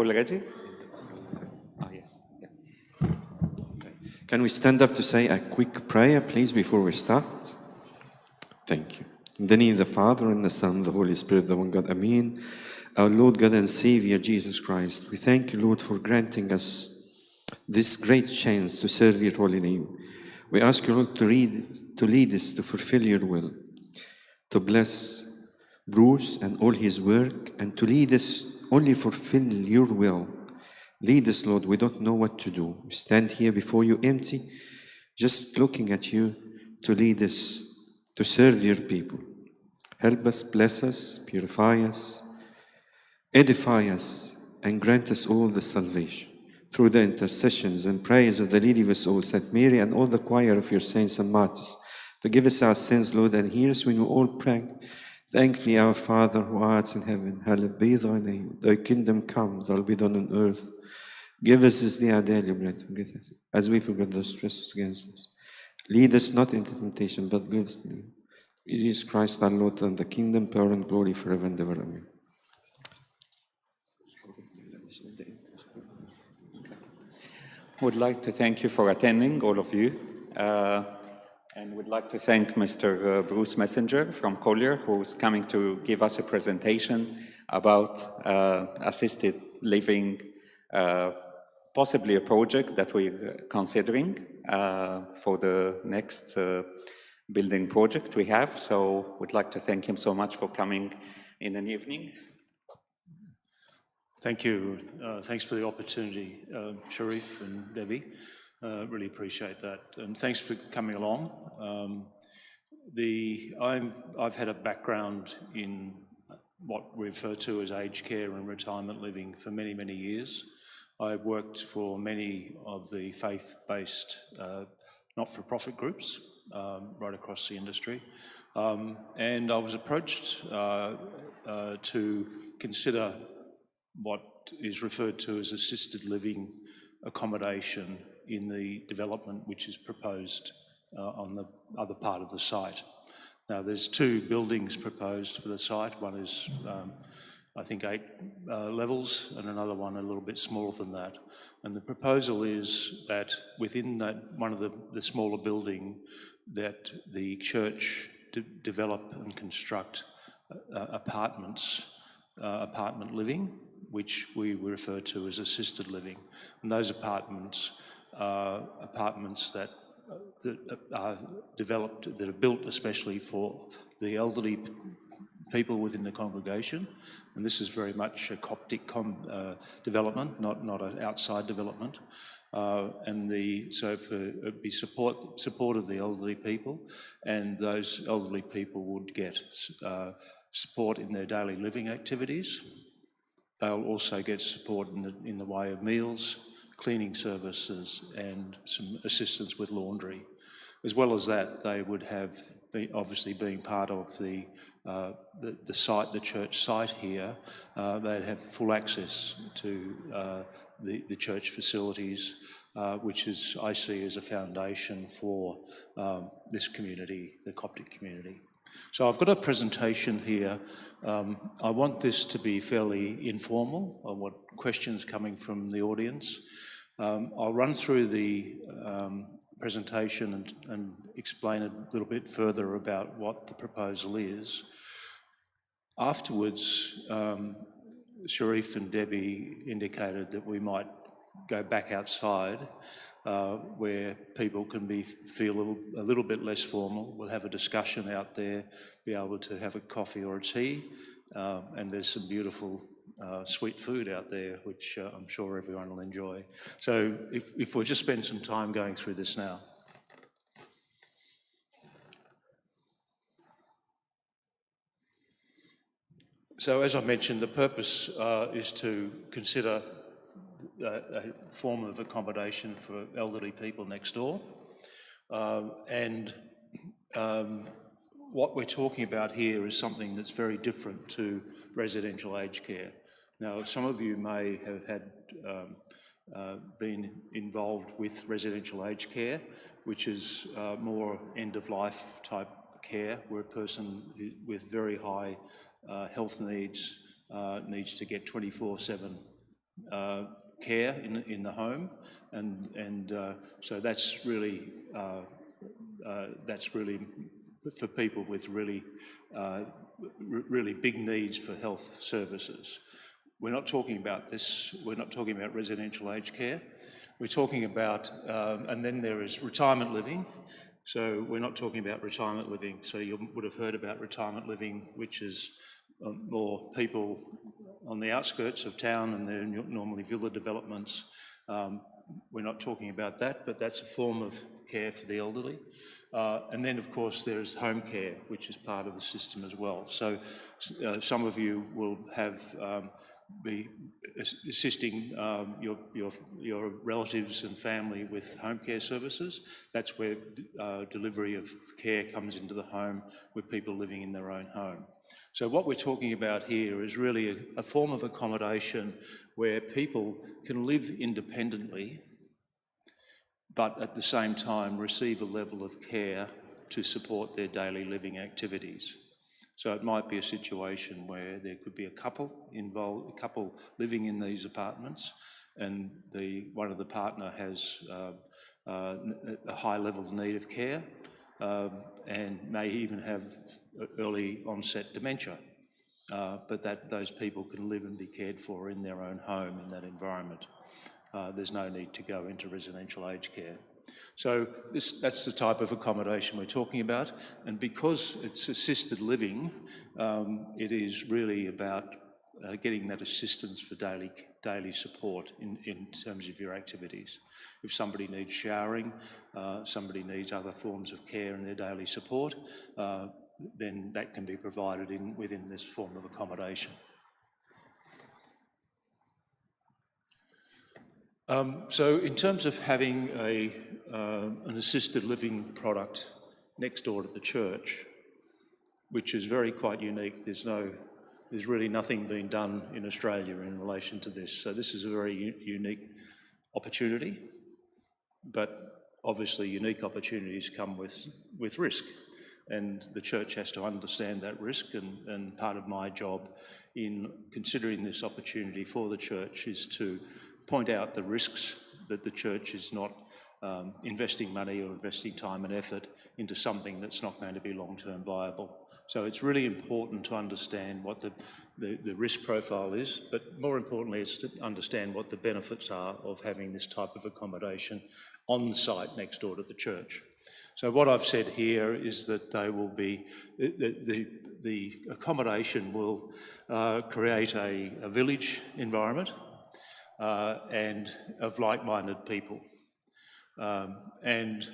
already? Yes. Yeah. Okay. Can we stand up to say a quick prayer, please, before we start? Thank you. In the name of the Father, and the Son, and the Holy Spirit, the one God. Amen. Our Lord God and Savior, Jesus Christ, we thank you, Lord, for granting us this great chance to serve your holy name. We ask you, Lord, to lead us to fulfill your will, to bless Bruce and all his work, and to lead us only fulfill your will. Lead us, Lord. We don't know what to do. We stand here before you empty, just looking at you to lead us to serve your people. Help us, bless us, purify us, edify us, and grant us all the salvation through the intercessions and prayers of the Lady of us all, Saint Mary, and all the choir of your saints and martyrs. Forgive us our sins, Lord, and hear us when we all pray. Thankfully, our Father who art in heaven, hallowed be thy name. Thy kingdom come, thy will be done on earth. Give us this day our daily bread, forgive us, as we forget those trespass against us. Lead us not into temptation, but give us the Jesus Christ our Lord, and the kingdom, power, and glory forever and ever. Amen. Would like to thank you for attending, all of you. And would like to thank Mr. Bruce Messenger from Collier, who's coming to give us a presentation about assisted living, possibly a project that we're considering for the next building project we have. So would like to thank him so much for coming in an evening. Thank you. Thanks for the opportunity, Sharif and Debbie. Really appreciate that. And thanks for coming along. I've had a background in what we refer to as aged care and retirement living for many, many years. I've worked for many of the faith-based not-for-profit groups right across the industry. And I was approached to consider what is referred to as assisted living accommodation in the development which is proposed on the other part of the site. Now, there's 2 buildings proposed for the site. One is, I think, 8 levels, and another one a little bit smaller than that. And the proposal is that within that one of the smaller building, that the church develop and construct apartment living, which we refer to as assisted living. And those apartments are apartments that are developed, that are built especially for the elderly people within the congregation. And this is very much a Coptic development, not an outside development. So it'd be support of the elderly people, and those elderly people would get support in their daily living activities. They'll also get support in the way of meals, cleaning services, and some assistance with laundry. As well as that, they would have, obviously being part of the site, the church site here, they'd have full access to the church facilities, which is, I see as a foundation for this community, the Coptic community. So I've got a presentation here. I want this to be fairly informal. I want questions coming from the audience. I'll run through the presentation and explain a little bit further about what the proposal is. Afterwards, Sharif and Debbie indicated that we might go back outside where people can feel a little bit less formal. We'll have a discussion out there, be able to have a coffee or a tea, and there's some beautiful sweet food out there, which I'm sure everyone will enjoy. So if we'll just spend some time going through this now. So as I mentioned, the purpose is to consider a form of accommodation for elderly people next door. What we're talking about here is something that's very different to residential aged care. Now, some of you may have been involved with residential aged care, which is more end-of-life type care, where a person with very high health needs to get 24/7 care in the home, and so that's really for people with really big needs for health services. We're not talking about this. We're not talking about residential aged care. We're talking about, and then there is retirement living. So we're not talking about retirement living. So you would have heard about retirement living, which is more people on the outskirts of town, and they're normally villa developments. We're not talking about that, but that's a form of care for the elderly. And then, of course, there's home care, which is part of the system as well. So some of you will be assisting your relatives and family with home care services. That's where delivery of care comes into the home, with people living in their own home. So what we're talking about here is really a form of accommodation where people can live independently, but at the same time receive a level of care to support their daily living activities. So it might be a situation where there could be a couple living in these apartments, and one of the partner has a high level of need of care, and may even have early onset dementia. But those people can live and be cared for in their own home in that environment. There's no need to go into residential aged care. So that's the type of accommodation we're talking about, and because it's assisted living, it is really about getting that assistance for daily support in terms of your activities. If somebody needs showering, somebody needs other forms of care in their daily support, then that can be provided within this form of accommodation. So in terms of having an assisted living product next door to the church, which is quite unique, there's really nothing being done in Australia in relation to this. So this is a very unique opportunity, but obviously unique opportunities come with risk, and the church has to understand that risk, and part of my job in considering this opportunity for the church is to point out the risks that the church is not investing money or investing time and effort into something that's not going to be long-term viable. So it's really important to understand what the risk profile is, but more importantly, it's to understand what the benefits are of having this type of accommodation on the site next door to the church. So what I've said here is that they will be, the accommodation will create a village environment and of like-minded people. And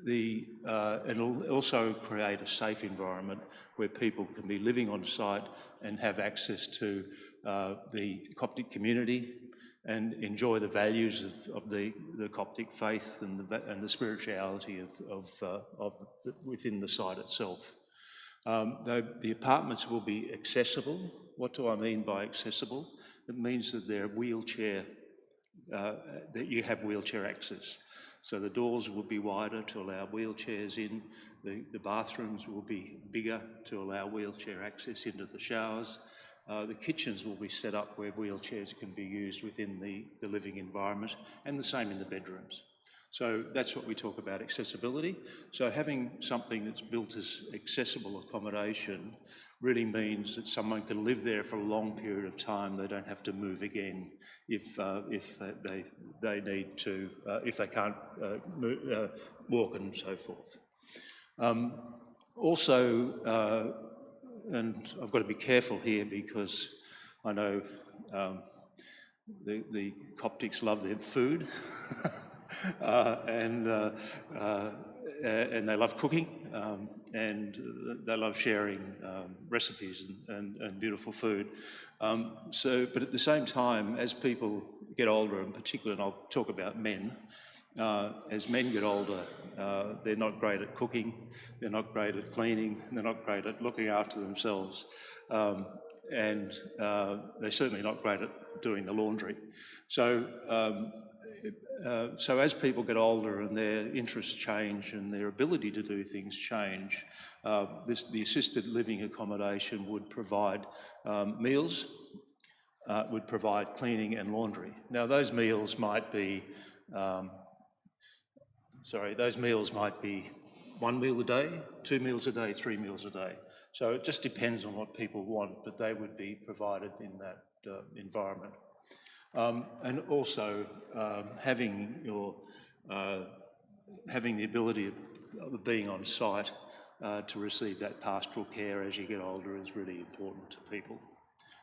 it'll also create a safe environment where people can be living on site and have access to the Coptic community and enjoy the values of the Coptic faith and the spirituality of within the site itself. The apartments will be accessible. What do I mean by accessible? It means that they're that you have wheelchair access. So the doors will be wider to allow wheelchairs in. The bathrooms will be bigger to allow wheelchair access into the showers. The kitchens will be set up where wheelchairs can be used within the living environment, and the same in the bedrooms. So that's what we talk about, accessibility. So having something that's built as accessible accommodation really means that someone can live there for a long period of time. They don't have to move again if they need to, if they can't walk and so forth. Also, and I've got to be careful here because I know the Coptics love their food. And they love cooking, and they love sharing recipes and beautiful food. But at the same time, as people get older, in particular, and I'll talk about men, as men get older, they're not great at cooking, they're not great at cleaning, they're not great at looking after themselves, and they're certainly not great at doing the laundry. So as people get older and their interests change and their ability to do things change, the assisted living accommodation would provide meals would provide cleaning and laundry. Now, those meals might be, one meal a day, 2 meals a day, 3 meals a day. So it just depends on what people want, but they would be provided in that environment. And also having the ability of being on site to receive that pastoral care as you get older is really important to people.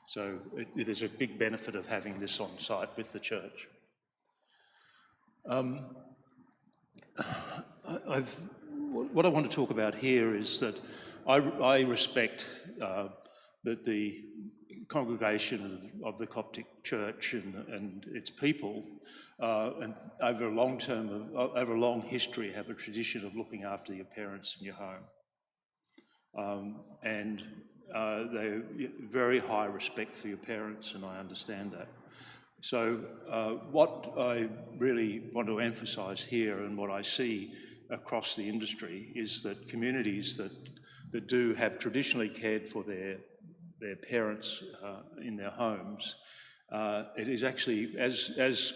So there's a big benefit of having this on site with the church. What I want to talk about here is that I respect that the congregation of the Coptic Church and its people, and over a long history, have a tradition of looking after your parents in your home. And they very high respect for your parents, and I understand that. So what I really want to emphasise here, and what I see across the industry, is that communities that do have traditionally cared for their parents in their homes, it is actually, as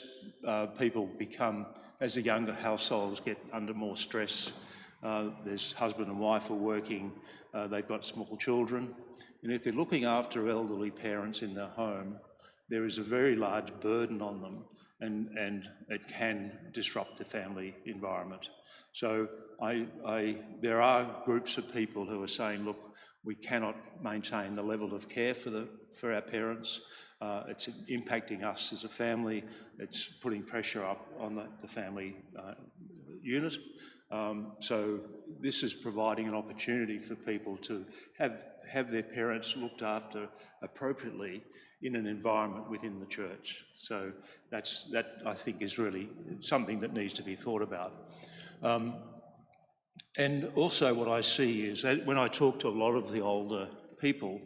people become, as the younger households get under more stress, there's husband and wife are working, they've got small children, and if they're looking after elderly parents in their home, there is a very large burden on them, and it can disrupt the family environment. So there are groups of people who are saying, look, we cannot maintain the level of care for our parents. It's impacting us as a family. It's putting pressure up on the family unit. So this is providing an opportunity for people to have their parents looked after appropriately in an environment within the church. So that I think is really something that needs to be thought about. And also what I see is that when I talk to a lot of the older people,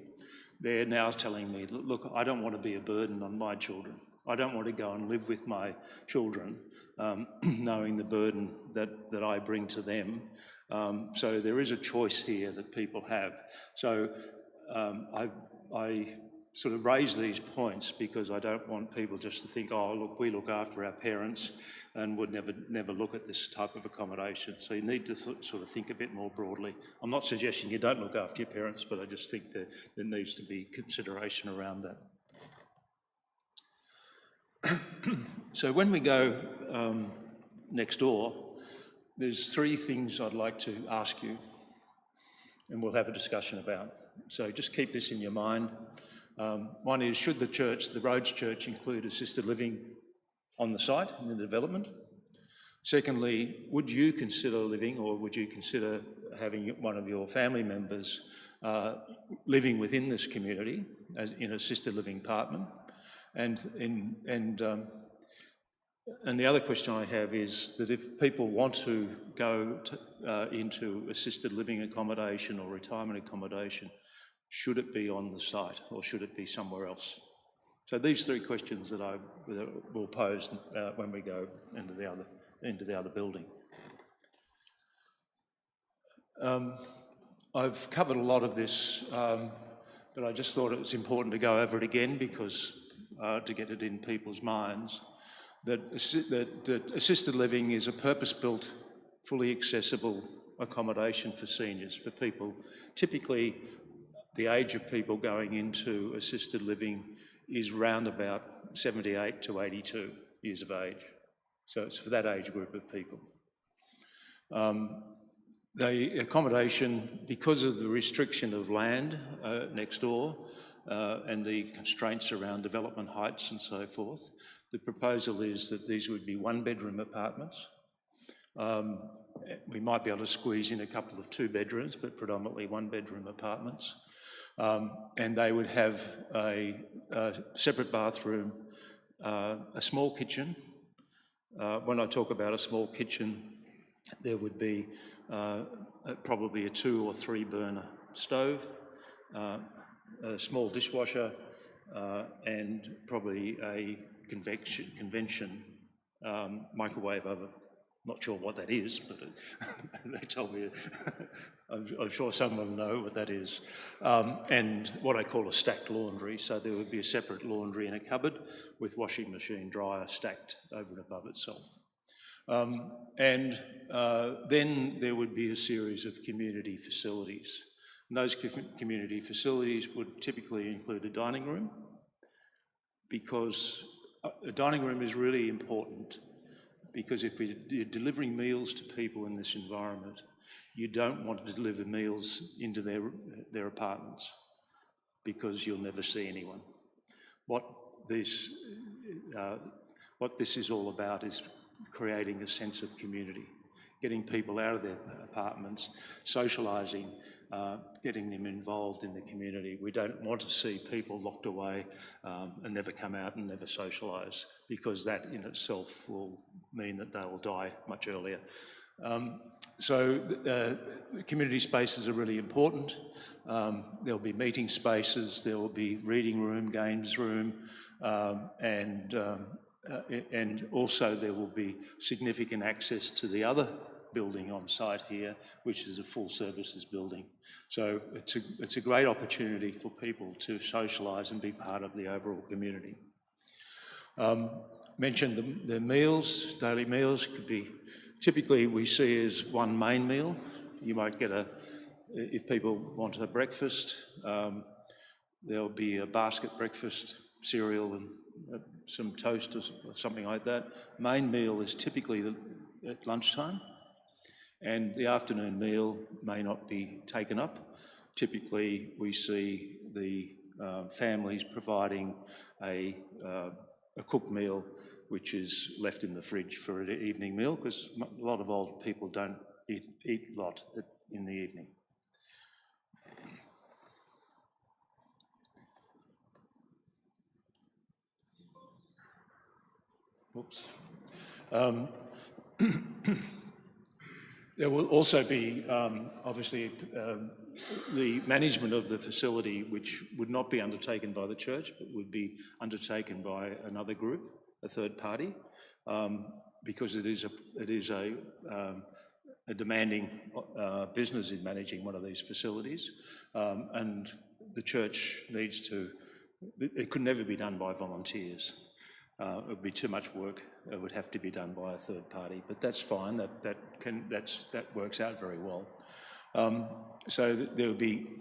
they're now telling me, look, I don't want to be a burden on my children. I don't want to go and live with my children, knowing the burden that I bring to them. So there is a choice here that people have. So I sort of raise these points because I don't want people just to think, oh, look, we look after our parents and would never look at this type of accommodation. So you need to sort of think a bit more broadly. I'm not suggesting you don't look after your parents, but I just think that there needs to be consideration around that. So when we go next door, there's 3 things I'd like to ask you, and we'll have a discussion about. So just keep this in your mind. One is, should the Rhodes Church include assisted living on the site in the development? Secondly, would you consider living, or would you consider having one of your family members living within this community as in an assisted living apartment? And the other question I have is that if people want to go into assisted living accommodation or retirement accommodation, should it be on the site or should it be somewhere else? So these 3 questions that I will pose when we go into the other building. I've covered a lot of this, but I just thought it was important to go over it again because to get it in people's minds, that assisted living is a purpose-built, fully accessible accommodation for seniors, for people. Typically, the age of people going into assisted living is round about 78 to 82 years of age. So it's for that age group of people. The accommodation, because of the restriction of land next door and the constraints around development heights and so forth, the proposal is that these would be 1-bedroom apartments. We might be able to squeeze in a couple of 2-bedrooms, but predominantly 1-bedroom apartments. And they would have a separate bathroom, a small kitchen. When I talk about a small kitchen, there would be probably a 2 or 3 burner stove, a small dishwasher, and probably a convection microwave oven. Not sure what that is, but they told me, I'm sure someone will know what that is. And what I call a stacked laundry, so there would be a separate laundry in a cupboard with washing machine dryer stacked over and above itself. Then there would be a series of community facilities. And those community facilities would typically include a dining room, because a dining room is really important, because if you're delivering meals to people in this environment, you don't want to deliver meals into their apartments, because you'll never see anyone. What this is all about is creating a sense of community, getting people out of their apartments, socialising, getting them involved in the community. We don't want to see people locked away and never come out and never socialise, because that in itself will mean that they will die much earlier. Community spaces are really important. There'll be meeting spaces, there will be reading room, games room, and also there will be significant access to the other building on site here, which is a full services building. So it's a great opportunity for people to socialise and be part of the overall community. Mentioned the meals, daily meals could be, typically we see as one main meal. You might get if people want a breakfast, there'll be a basket breakfast, cereal and some toast or something like that. Main meal is typically at lunchtime, and the afternoon meal may not be taken up. Typically we see the families providing a cooked meal which is left in the fridge for an evening meal, because a lot of old people don't eat a lot in the evening. Oops. There will also be, obviously, the management of the facility, which would not be undertaken by the church, but would be undertaken by another group, a third party, because it is a demanding business in managing one of these facilities, and the church needs to. It could never be done by volunteers. It would be too much work. It would have to be done by a third party, but that's fine. That works out very well. So there would be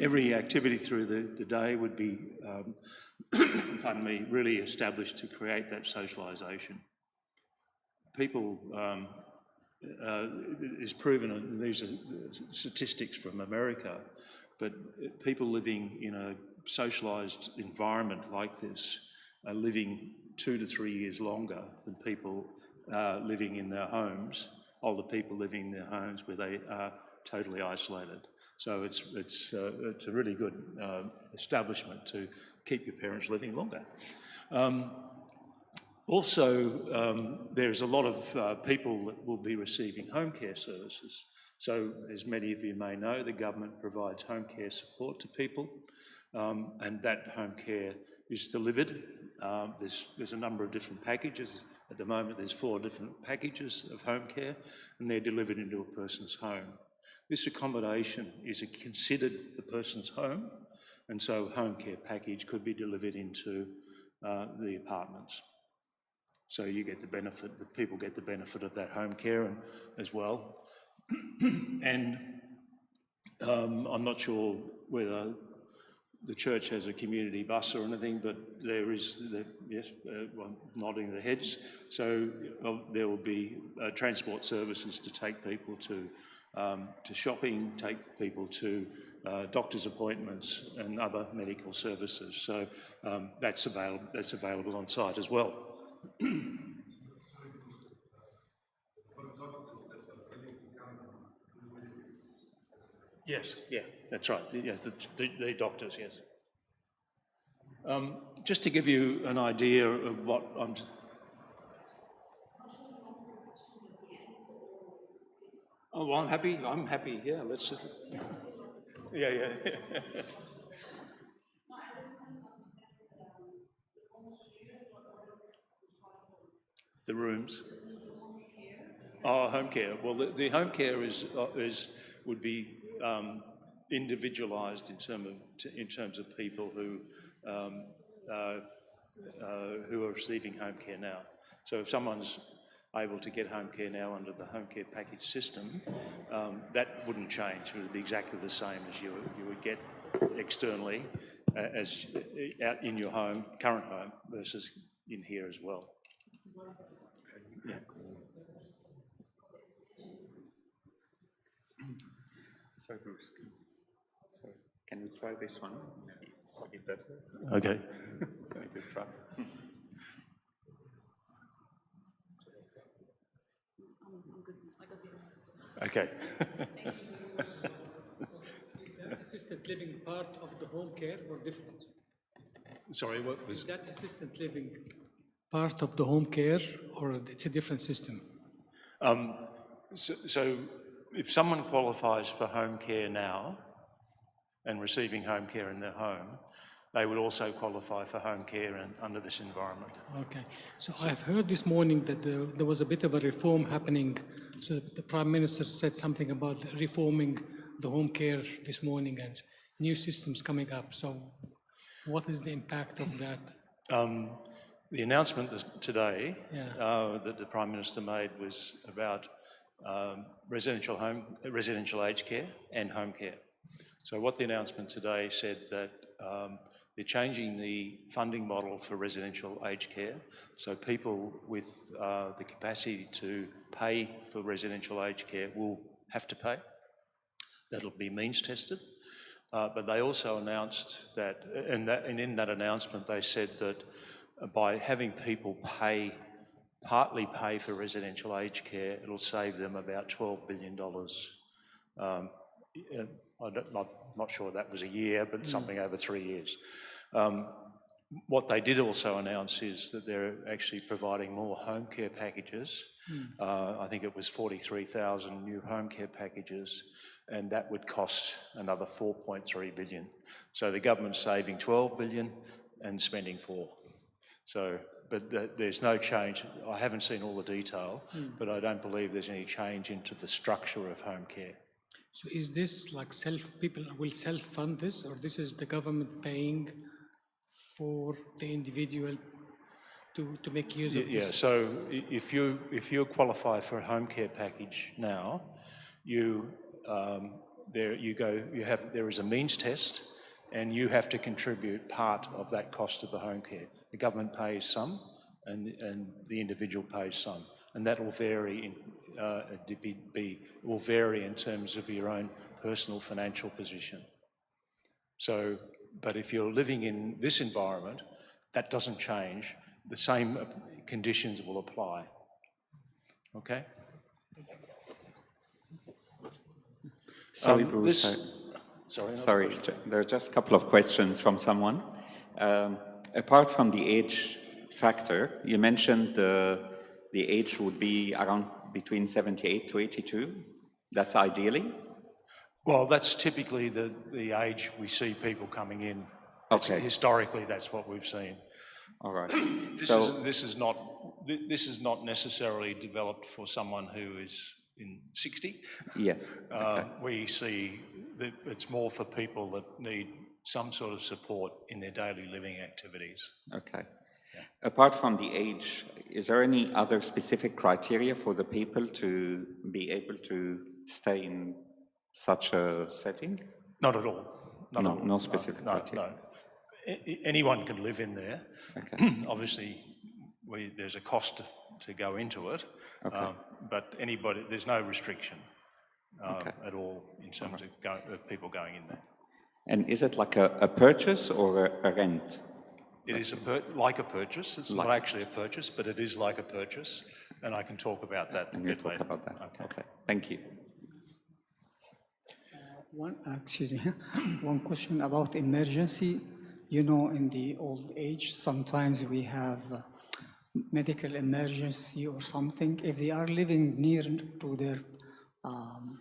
every activity through the day would be, pardon me, really established to create that socialisation. People, it's proven, and these are statistics from America, but people living in a socialised environment like this are living 2 to 3 years longer than people living in their homes, older people living in their homes where they are totally isolated. So it's a really good establishment to keep your parents living longer. Also, there's a lot of people that will be receiving home care services. So, as many of you may know, the government provides home care support to people, and that home care is delivered. There's a number of different packages. At the moment, there's 4 different packages of home care, and they're delivered into a person's home. This accommodation is considered the person's home, and so home care package could be delivered into the apartments. So you get the benefit, the people get the benefit of that home care as well. And I'm not sure whether the church has a community bus or anything, but there is, yes, nodding their heads. So there will be transport services to take people to shopping, take people to doctor's appointments and other medical services. So that's available on site as well. Yes, yeah, that's right. Yes, the doctors, yes. Just to give you an idea of what I'm... Oh, well, I'm happy, yeah, let's... Yeah. The rooms. Oh, home care. Well, the home care would be individualised in terms of people who are receiving home care now. So if someone's able to get home care now under the home care package system, that wouldn't change. It would be exactly the same as you would get externally as out in your home, current home, versus in here as well. Yeah. Sorry, Bruce. Sorry. Can we try this one? Is it better? Okay. Can we try? Okay. Is that assisted living part of the home care or different? Sorry, what was Is that assisted living part of the home care or it's a different system? So if someone qualifies for home care now and receiving home care in their home, they would also qualify for home care under this environment. Okay. So I've heard this morning that there was a bit of a reform happening. So the Prime Minister said something about reforming the home care this morning and new systems coming up. So what is the impact of that? The announcement today that the Prime Minister made was about residential aged care and home care. So what the announcement today said that they're changing the funding model for residential aged care, so people with the capacity to pay for residential aged care will have to pay. That'll be means tested. But they also announced that, and in that announcement they said that by having people partly pay for residential aged care, it'll save them about $12 billion. I'm not sure that was a year, but something over 3 years. What they did also announce is that they're actually providing more home care packages. I think it was 43,000 new home care packages, and that would cost another 4.3 billion. So the government's saving 12 billion and spending 4. So, but there's no change. I haven't seen all the detail, but I don't believe there's any change into the structure of home care. So is this like people will self-fund this, or this is the government paying for the individual to make use of this? Yeah, so if you qualify for a home care package now, there is a means test, and you have to contribute part of that cost of the home care. The government pays some, and the individual pays some, and that will vary in terms of your own personal financial position. So, but if you're living in this environment, that doesn't change. The same conditions will apply. Okay? Sorry, Bruce. Sorry, there are just a couple of questions from someone. Apart from the age factor, you mentioned the age would be around between 78 to 82. That's ideally? Well, that's typically the age we see people coming in. Okay. Historically, that's what we've seen. All right. This is not necessarily developed for someone who is in 60. Yes. Okay. We see that it's more for people that need some sort of support in their daily living activities. Okay. Yeah. Apart from the age, is there any other specific criteria for the people to be able to stay in such a setting? Not at all. No specific criteria. No. Anyone can live in there. Okay. Obviously, there's a cost to go into it, okay. But there's no restriction at all in terms of people going in there. And is it like a purchase or a rent? It is like a purchase. It's not actually a purchase, but it is like a purchase, and I can talk about that. And we'll talk about that. Okay. Thank you. One question about emergency. You know, in the old age, sometimes we have medical emergency or something. If they are living near to their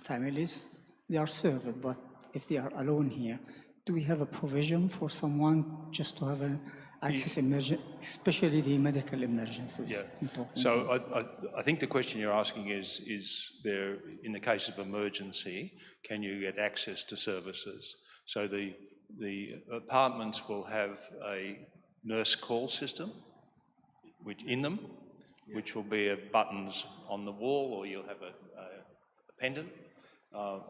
families, they are served. But if they are alone here, do we have a provision for someone just to have access especially the medical emergencies. Yeah. I'm talking So about. I think the question you're asking is there, in the case of emergency, can you get access to services? So the apartments will have a nurse call system in them, which will be buttons on the wall, or you'll have a pendant.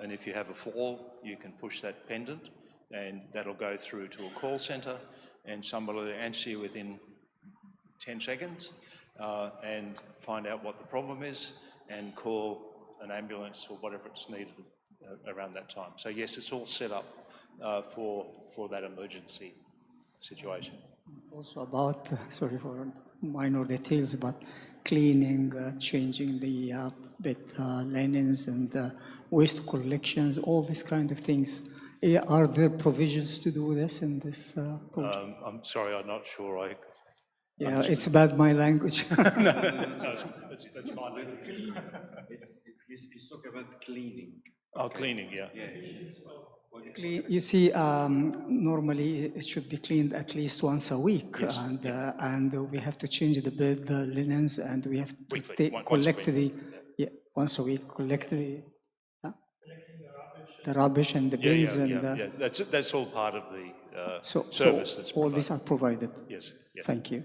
And if you have a fall, you can push that pendant, and that'll go through to a call centre, and somebody will answer you within 10 seconds and find out what the problem is and call an ambulance or whatever it's needed around that time. So yes, it's all set up for that emergency situation. Also about, sorry for minor details, but cleaning, changing the linens and waste collections, all these kind of things. Are there provisions to do this in this project? I'm sorry, I'm not sure. Yeah, it's bad my language. It's fine. He's talking about cleaning. Oh, cleaning, yeah. You see, normally it should be cleaned at least once a week, Yes. and we have to change the bed, the linens, and we have to Weekly, once a collect week. once a week, collect the rubbish and the bins, Yeah. That's all part of the so service that's all provided. these are provided. Yes. Yeah. Thank you.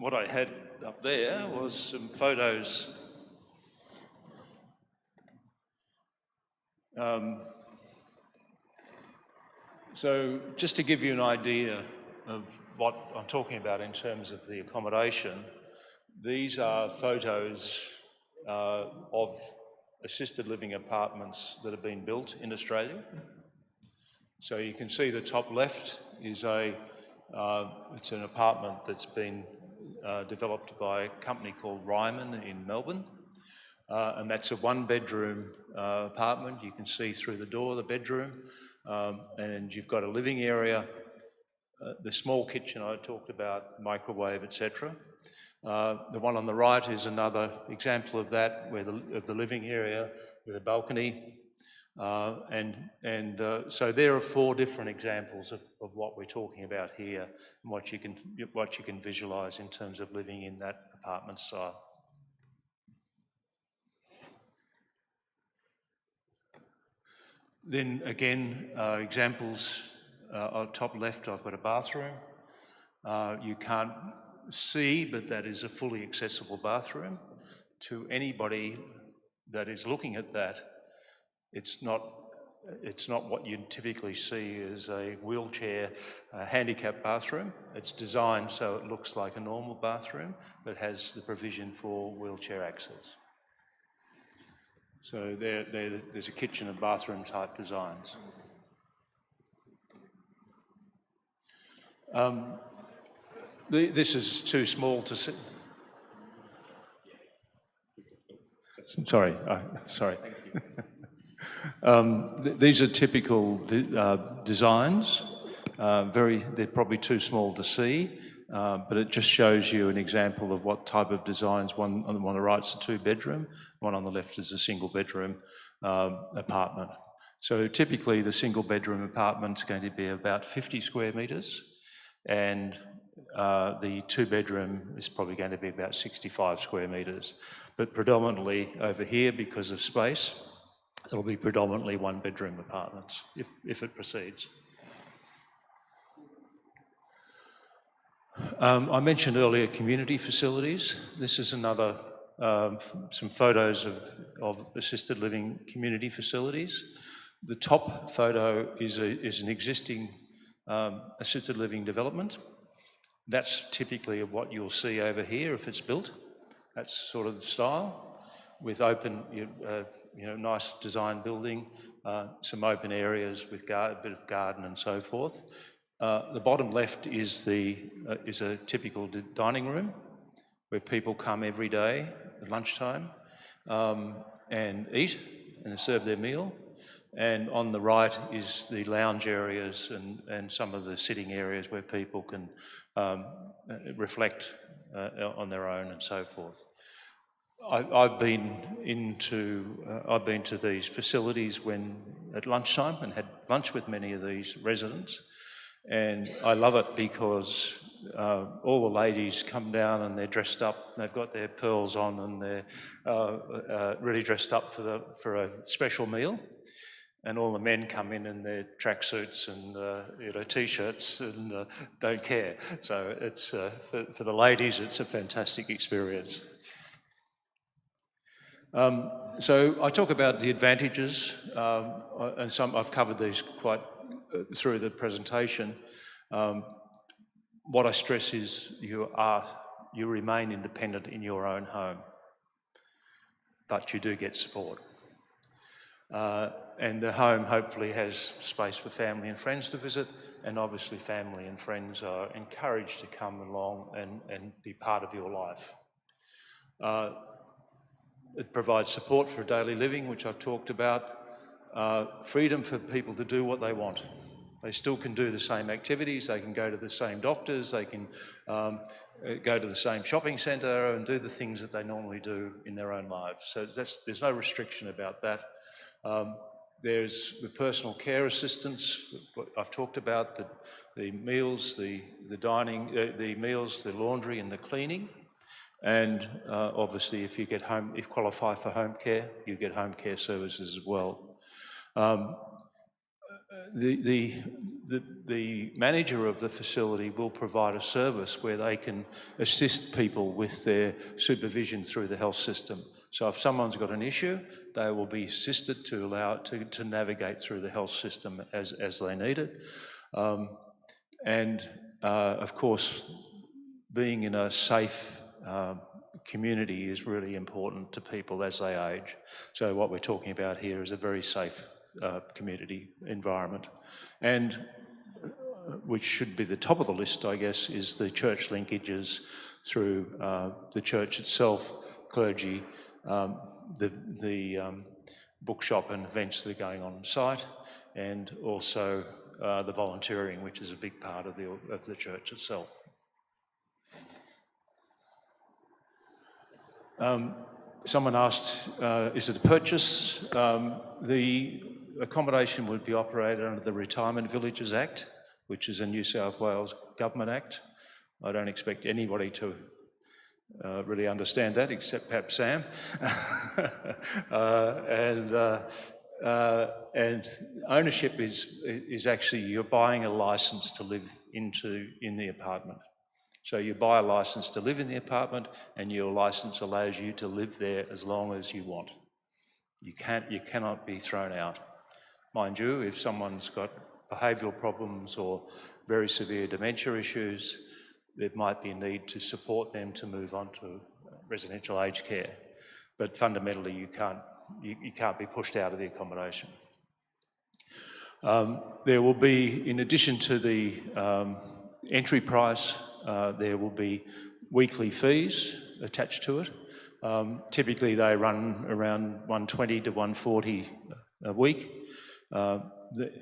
What I had up there was some photos. So just to give you an idea of what I'm talking about in terms of the accommodation, these are photos of assisted living apartments that have been built in Australia. So you can see the top left is it's an apartment that's been developed by a company called Ryman in Melbourne. And that's a one-bedroom apartment. You can see through the door the bedroom, and you've got a living area, the small kitchen I talked about, microwave, etc. The one on the right is another example of that, of the living area with a balcony. So there are 4 different examples of what we're talking about here, and what you can visualise in terms of living in that apartment style. Then again, examples, on top left I've got a bathroom. You can't see, but that is a fully accessible bathroom. To anybody that is looking at that, it's not what you typically see as a wheelchair handicap bathroom. It's designed so it looks like a normal bathroom, but has the provision for wheelchair access. So there's a kitchen and bathroom type designs. This is too small to see. Sorry. These are typical designs. They're probably too small to see, but it just shows you an example of what type of designs. One on the right is a 2-bedroom, one on the left is a single-bedroom apartment. So typically the single-bedroom apartment's going to be about 50 square metres, and the 2-bedroom is probably going to be about 65 square metres. But predominantly over here, because of space, it'll be predominantly 1-bedroom apartments if it proceeds. I mentioned earlier community facilities. This is another, some photos of assisted living community facilities. The top photo is an existing assisted living development. That's typically what you'll see over here if it's built. That's sort of the style, with open, nice design building, some open areas with a bit of garden and so forth. The bottom left is a typical dining room where people come every day at lunchtime and eat and serve their meal. And on the right is the lounge areas and some of the sitting areas where people can reflect on their own and so forth. I've been to these facilities at lunchtime and had lunch with many of these residents, And I love it because all the ladies come down and they're dressed up, they've got their pearls on, and they're really dressed up for a special meal. And all the men come in their tracksuits and t-shirts and don't care. So it's for the ladies, it's a fantastic experience. So I talk about the advantages, and I've covered these quite through the presentation. What I stress is you remain independent in your own home, but you do get support. And the home hopefully has space for family and friends to visit, and obviously family and friends are encouraged to come along and be part of your life. It provides support for daily living, which I've talked about, freedom for people to do what they want. They still can do the same activities, they can go to the same doctors, they can go to the same shopping centre and do the things that they normally do in their own lives. So there's no restriction about that. There's the personal care assistance. I've talked about the meals, the dining, the meals, the laundry and the cleaning. And obviously if you qualify for home care, you get home care services as well. The manager of the facility will provide a service where they can assist people with their supervision through the health system. So if someone's got an issue, they will be assisted to allow it to navigate through the health system as they need it. Of course, being in a safe community is really important to people as they age. So what we're talking about here is a very safe community environment. And which should be the top of the list, I guess, is the church linkages through the church itself, clergy, the bookshop and events that are going on site, and also the volunteering, which is a big part of the church itself. Someone asked, is it a purchase? The accommodation would be operated under the Retirement Villages Act, which is a New South Wales Government Act. I don't expect anybody to really understand that, except perhaps Sam. And ownership is actually you're buying a licence to live in the apartment. So you buy a licence to live in the apartment, and your licence allows you to live there as long as you want. You cannot be thrown out. Mind you, if someone's got behavioural problems or very severe dementia issues, there might be a need to support them to move on to residential aged care. But fundamentally, you can't be pushed out of the accommodation. There will be, in addition to the entry price, there will be weekly fees attached to it. Typically, they run around $120 to $140 a week.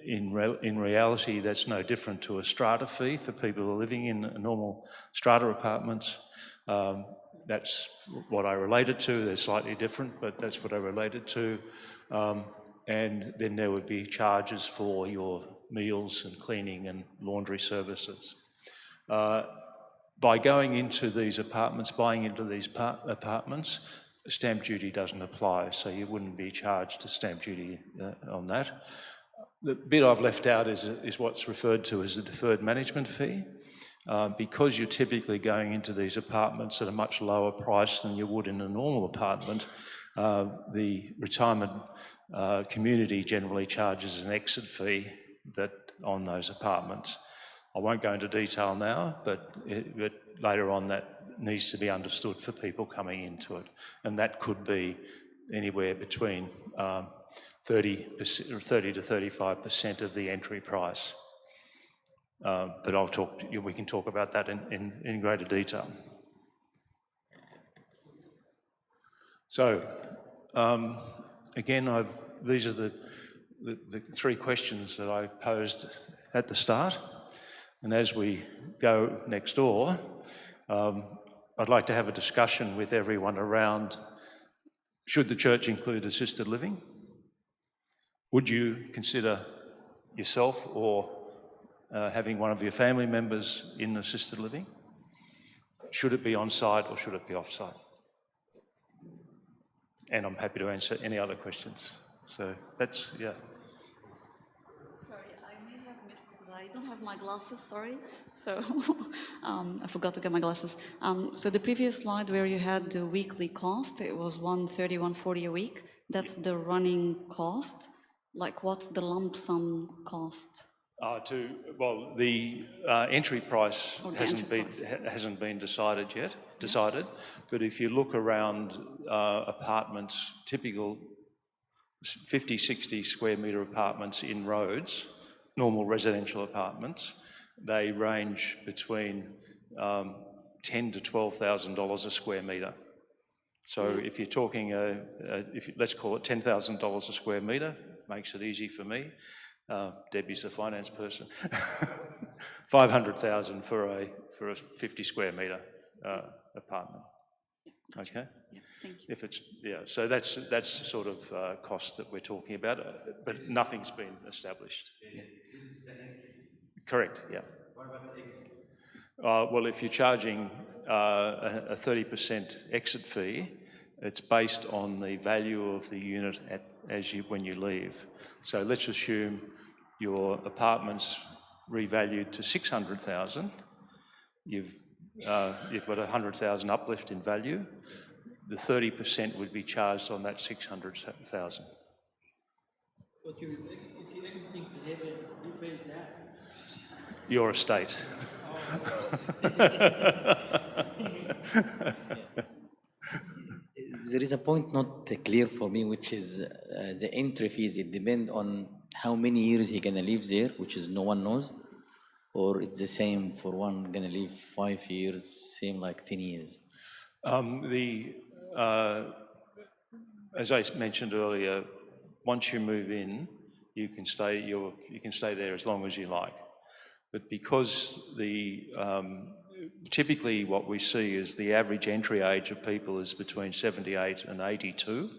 In reality, that's no different to a strata fee for people who are living in normal strata apartments. That's what I related to. They're slightly different, but that's what I related to. And then there would be charges for your meals and cleaning and laundry services. By going into these apartments, buying into these apartments, stamp duty doesn't apply, so you wouldn't be charged a stamp duty on that. The bit I've left out is what's referred to as a deferred management fee. Because you're typically going into these apartments at a much lower price than you would in a normal apartment, the retirement community generally charges an exit fee on those apartments. I won't go into detail now, but later on that needs to be understood for people coming into it. And that could be anywhere between 30 to 35% of the entry price. But we can talk about that in greater detail. So, again, these are the three questions that I posed at the start. And as we go next door, I'd like to have a discussion with everyone around, should the church include assisted living? Would you consider yourself or having one of your family members in assisted living? Should it be on-site or should it be off-site? And I'm happy to answer any other questions. So that's, yeah. Sorry, I may have missed because I don't have my glasses, sorry. So I forgot to get my glasses. So the previous slide where you had the weekly cost, it was 130, 140 a week. That's the running cost. Like what's the lump sum cost? Well, the entry price Oh, the hasn't entry been price. hasn't been decided yet. But if you look around apartments, typical 50, 60 square metre apartments in roads, normal residential apartments, they range between $10,000 to $12,000 a square metre. So if you're talking, let's call it $10,000 a square metre, makes it easy for me. Debbie's the finance person. 500,000 for a 50 square metre apartment. Okay. Yeah, thank you. If it's so that's the sort of cost that we're talking about, but nothing's been established. Correct. Yeah. What about the exit? Well, if you're charging a 30% exit fee, it's based on the value of the unit when you leave. So let's assume your apartment's revalued to 600,000. You've got 100,000 uplift in value. The 30% would be charged on that 600,000. But if you're exiting to heaven, who pays that? Your estate. There is a point not clear for me, which is the entry fees. It depends on how many years he gonna live there, which is no one knows, or it's the same for one gonna live 5 years, same like 10 years. As I mentioned earlier, once you move in, you can stay there as long as you like. But because typically what we see is the average entry age of people is between 78 and 82.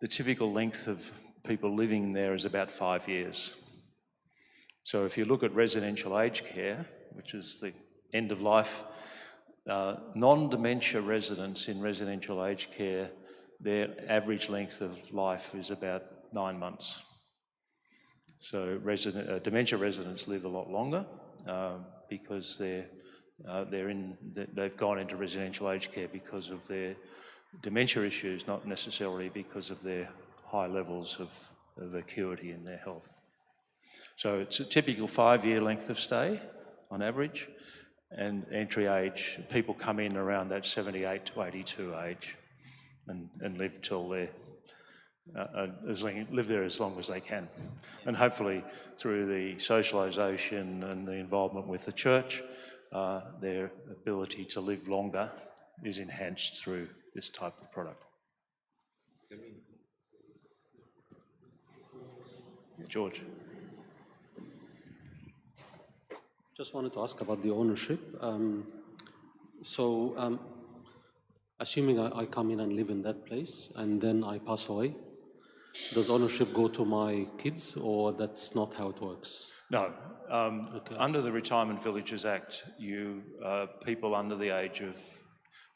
The typical length of people living there is about 5 years. So if you look at residential aged care, which is the end of life, non-dementia residents in residential aged care, their average length of life is about 9 months. So dementia residents live a lot longer because they've gone into residential aged care because of their dementia issues, not necessarily because of their high levels of acuity in their health. So it's a typical 5-year length of stay on average, and entry age, people come in around that 78 to 82 age and live till they're live there as long as they can. And hopefully through the socialisation and the involvement with the church, their ability to live longer is enhanced through this type of product. George. Just wanted to ask about the ownership. Assuming I come in and live in that place and then I pass away, does ownership go to my kids, or that's not how it works? No. Under the Retirement Villages Act, people under the age of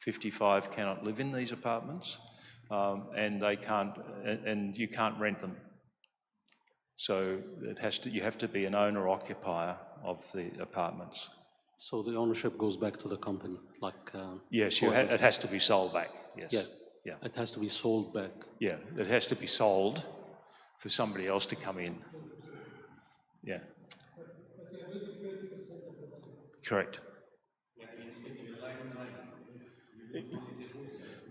55 cannot live in these apartments, and you can't rent them. So you have to be an owner-occupier of the apartments. So the ownership goes back to the company, like... Yes, it has to be sold back, yes. Yeah. It has to be sold back. Yeah, it has to be sold for somebody else to come in. Yeah. Correct.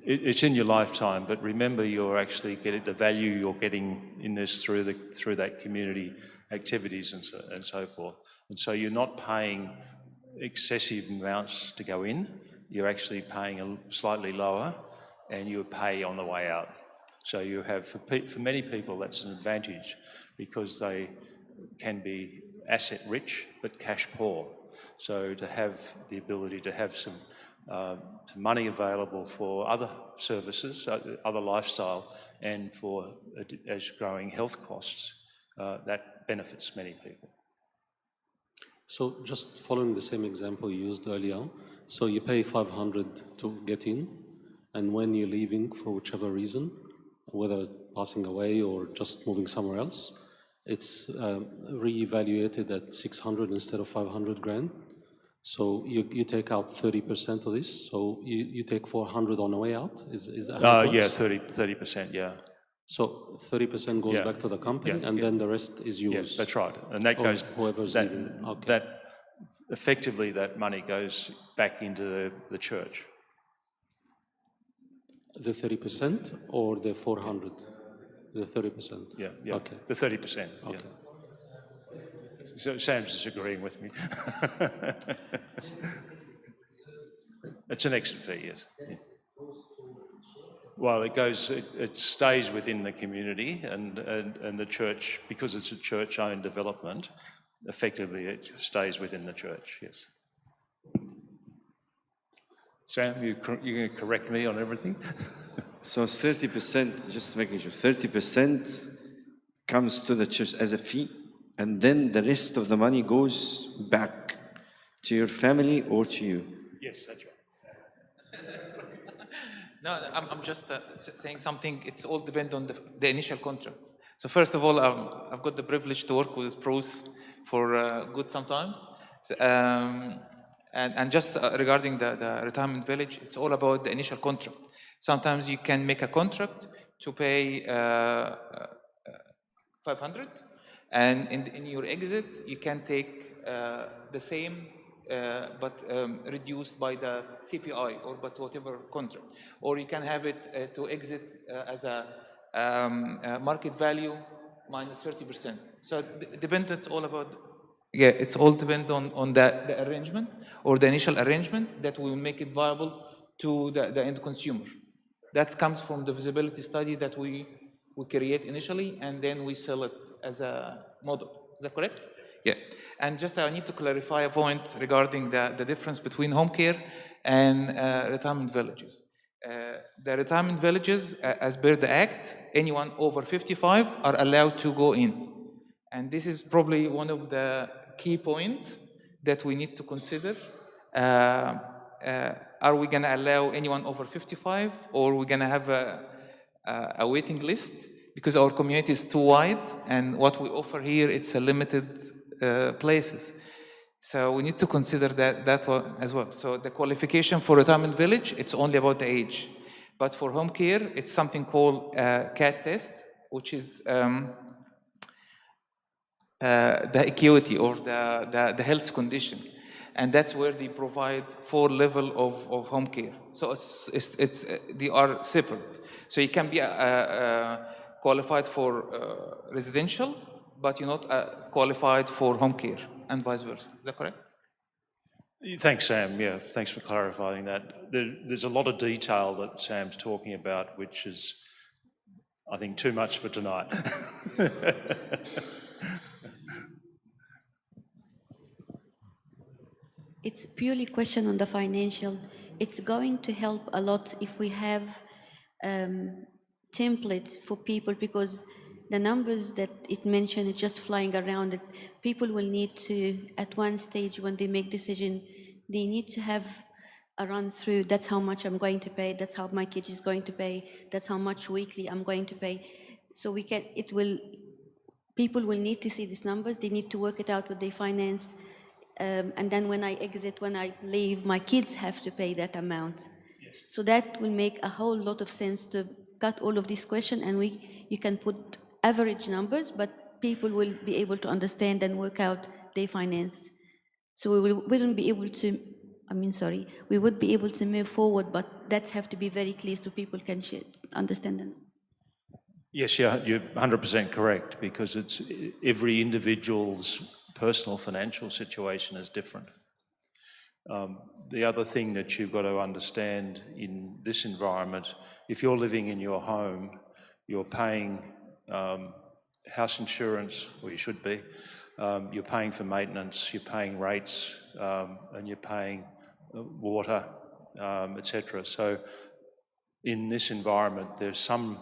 It's in your lifetime, but remember you're actually getting the value you're getting in this through that community activities and so forth. And so you're not paying excessive amounts to go in, you're actually paying slightly lower, and you pay on the way out. So you have, for many people, that's an advantage because they can be asset rich but cash poor. So to have the ability to have some money available for other services, other lifestyle, and for as growing health costs, that benefits many people. So just following the same example you used earlier, so you pay 500 to get in, and when you're leaving for whichever reason, whether passing away or just moving somewhere else, it's reevaluated at 600 instead of 500 grand. So you take out 30% of this, so you take 400 on the way out? Is that how it Yeah, works? 30%, yeah. So 30% goes Yeah. back to the company, Yeah, and yeah. then the rest is yours? Yes, that's right. And that Or goes, whoever's that, leaving. Okay. that effectively that money goes back into the church. The 30% or the 400? The 30%? Yeah, yeah. Okay. The 30%, yeah. Okay. So Sam's disagreeing with me. It's an extra fee, yes. Yeah. Well, it stays within the community and the church, because it's a church-owned development, effectively it stays within the church, yes. Sam, you're going to correct me on everything? So 30%, just making sure, 30% comes to the church as a fee, and then the rest of the money goes back to your family or to you. Yes, that's right. No, I'm just saying something. It's all depend on the initial contract. So first of all, I've got the privilege to work with Bruce for good sometimes. So, and just regarding the retirement village, it's all about the initial contract. Sometimes you can make a contract to pay 500, and in your exit, you can take the same but reduced by the CPI or but whatever contract. Or you can have it to exit as a market value minus 30%. So dependent all about, yeah, it's all dependent on the arrangement or the initial arrangement that will make it viable to the end consumer. That comes from the feasibility study that we create initially, and then we sell it as a model. Is that correct? Yeah. And just I need to clarify a point regarding the difference between home care and retirement villages. The retirement villages, as per the Act, anyone over 55 are allowed to go in. And this is probably one of the key points that we need to consider. Are we going to allow anyone over 55, or are we going to have a waiting list? Because our community is too wide, and what we offer here, it's a limited places. So we need to consider that one as well. So the qualification for retirement village, it's only about the age. But for home care, it's something called CAT test, which is the acuity or the health condition. And that's where they provide 4 levels of home care. So it's they are separate. So you can be qualified for residential, but you're not qualified for home care, and vice versa. Is that correct? Thanks, Sam. Yeah, thanks for clarifying that. There's a lot of detail that Sam's talking about, which is, I think, too much for tonight. It's purely question on the financial. It's going to help a lot if we have template for people, because the numbers that it mentioned are just flying around. That people will need to, at one stage when they make decision, they need to have a run through. That's how much I'm going to pay. That's how my kid is going to pay. That's how much weekly I'm going to pay. So we can. It will. People will need to see these numbers. They need to work it out with their finance. And then when I exit, when I leave, my kids have to pay that amount. Yes. So that will make a whole lot of sense to cut all of these questions, and you can put average numbers, but people will be able to understand and work out their finance. So we wouldn't be able to, we would be able to move forward, but that's have to be very clear so people can understand them. Yes, yeah, you're 100% correct, because it's every individual's personal financial situation is different. The other thing that you've got to understand in this environment, if you're living in your home, you're paying house insurance, or you should be, you're paying for maintenance, you're paying rates, and you're paying water, etc. So in this environment, there's some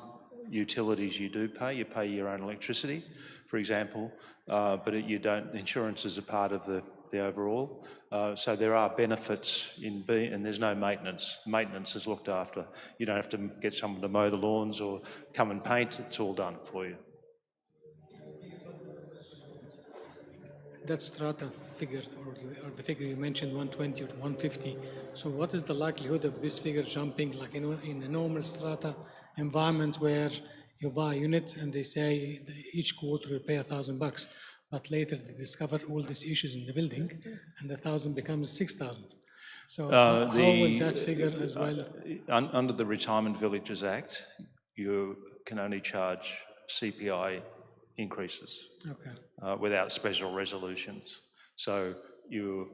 utilities you do pay. You pay your own electricity, for example, but you don't. Insurance is a part of the overall. So there are benefits in being, and there's no maintenance. Maintenance is looked after. You don't have to get someone to mow the lawns or come and paint. It's all done for you. That strata figure, or the figure you mentioned, 120 or 150. So what is the likelihood of this figure jumping, like in a normal strata environment where you buy a unit and they say each quarter you pay $1,000, but later they discover all these issues in the building and the 1,000 becomes 6,000. So how will that figure as well? Under the Retirement Villages Act, you can only charge CPI increases. Okay. Without special resolutions. So you're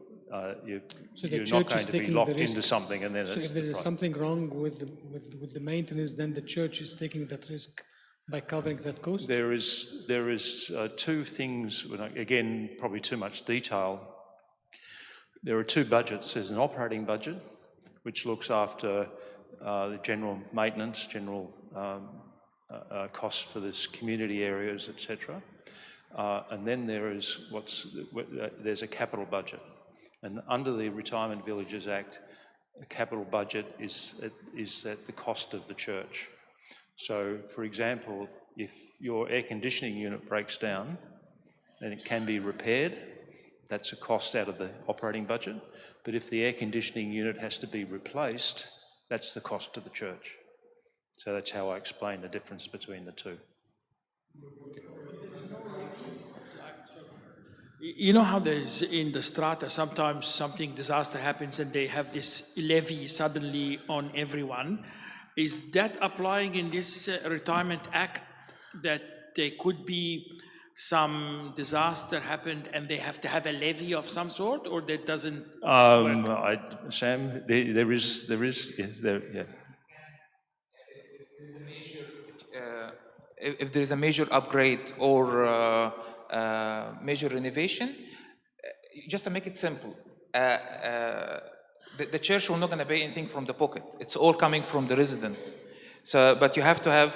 So the not church going is to be taking locked the risk. into something and then So it's if there the is price. something wrong with the maintenance, then the church is taking that risk by covering that cost? There is two things, again, probably too much detail. There are two budgets. There's an operating budget, which looks after the general maintenance, general costs for this community areas, etc. And then there's a capital budget. And under the Retirement Villages Act, a capital budget is at the cost of the church. So, for example, if your air conditioning unit breaks down and it can be repaired, that's a cost out of the operating budget. But if the air conditioning unit has to be replaced, that's the cost to the church. So that's how I explain the difference between the two. You know how there's in the strata, sometimes something disaster happens and they have this levy suddenly on everyone. Is that applying in this Retirement Act, that there could be some disaster happened and they have to have a levy of some sort, or that doesn't work? Sam, there is, yes, yeah. If there's a major upgrade or major renovation, just to make it simple, the church will not going to pay anything from the pocket. It's all coming from the resident. So, but you have to have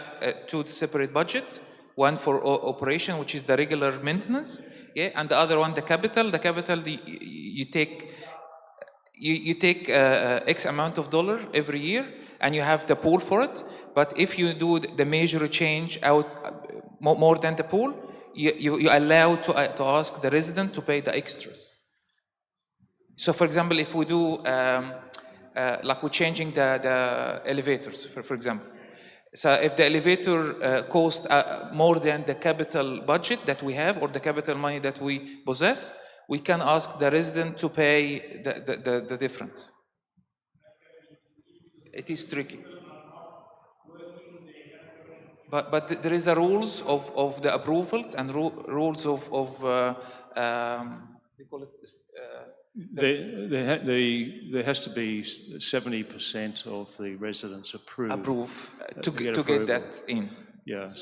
two separate budget, one for operation, which is the regular maintenance, yeah, and the other one, the capital. The capital, you take X amount of dollar every year, and you have the pool for it. But if you do the major change out more than the pool, you allow to ask the resident to pay the extras. So, for example, if we do like we're changing the elevators, for example. So if the elevator costs more than the capital budget that we have or the capital money that we possess, we can ask the resident to pay the difference. It is tricky. But there is a rules of the approvals and rules of we call it. There has to be 70% of the residents approve to get that in. Yeah.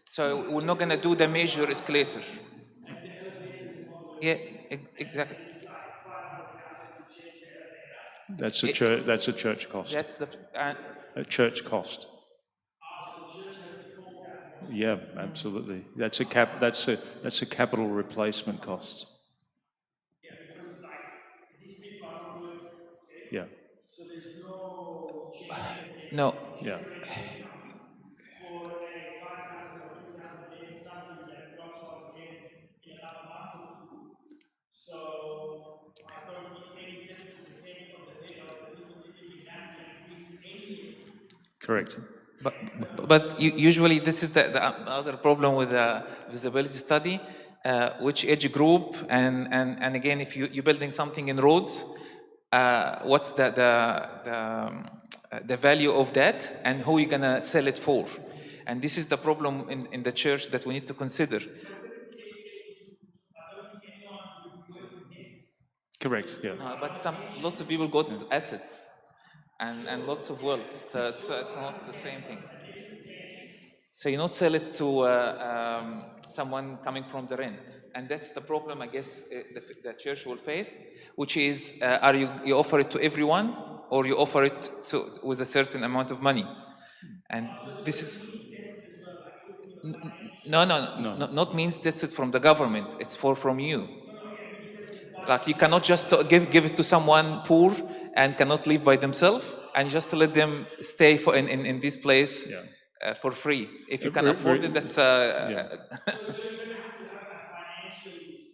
So we're not going to do the major escalator. Yeah, exactly. That's a church cost. That's the a church cost. Yeah, absolutely. That's a capital replacement cost. Yeah. So there's no change. No. Yeah. For a 5,000 or 2,000, maybe something that drops off again in about a month or two. So I thought maybe 70% of the people living in that agree to any. Correct. But usually this is the other problem with the feasibility study, which age group, and again, if you're building something in roads, what's the value of that, and who you're gonna sell it for, and this is the problem in the church that we need to consider. Correct. Yeah. But lots of people got assets and lots of wealth, so it's not the same thing. So you not sell it to someone coming from the rent, and that's the problem, I guess, the church will face, which is are you offer it to everyone, or you offer it with a certain amount of money, and this is no, not means tested from the government. It's from you. Like you cannot just give it to someone poor and cannot live by themselves, and just let them stay in this place for free. If you can afford it, that's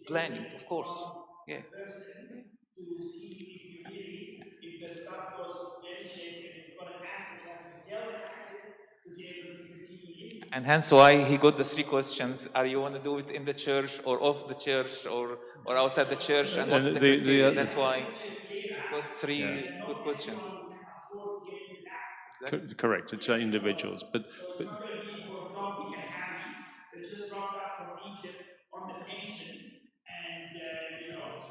planning, of course. Yeah. To see if you really, if the stuff goes belly-shaped and you've got an asset, you have to sell the asset to be able to continue living. And hence why he got the three questions: Are you want to do it in the church or off the church or outside the church? And what's the criteria? That's why he got three good questions. Correct, it's individuals, but It's not going to be for Tom, Dick, and Harry that just dropped out from Egypt on the pension and,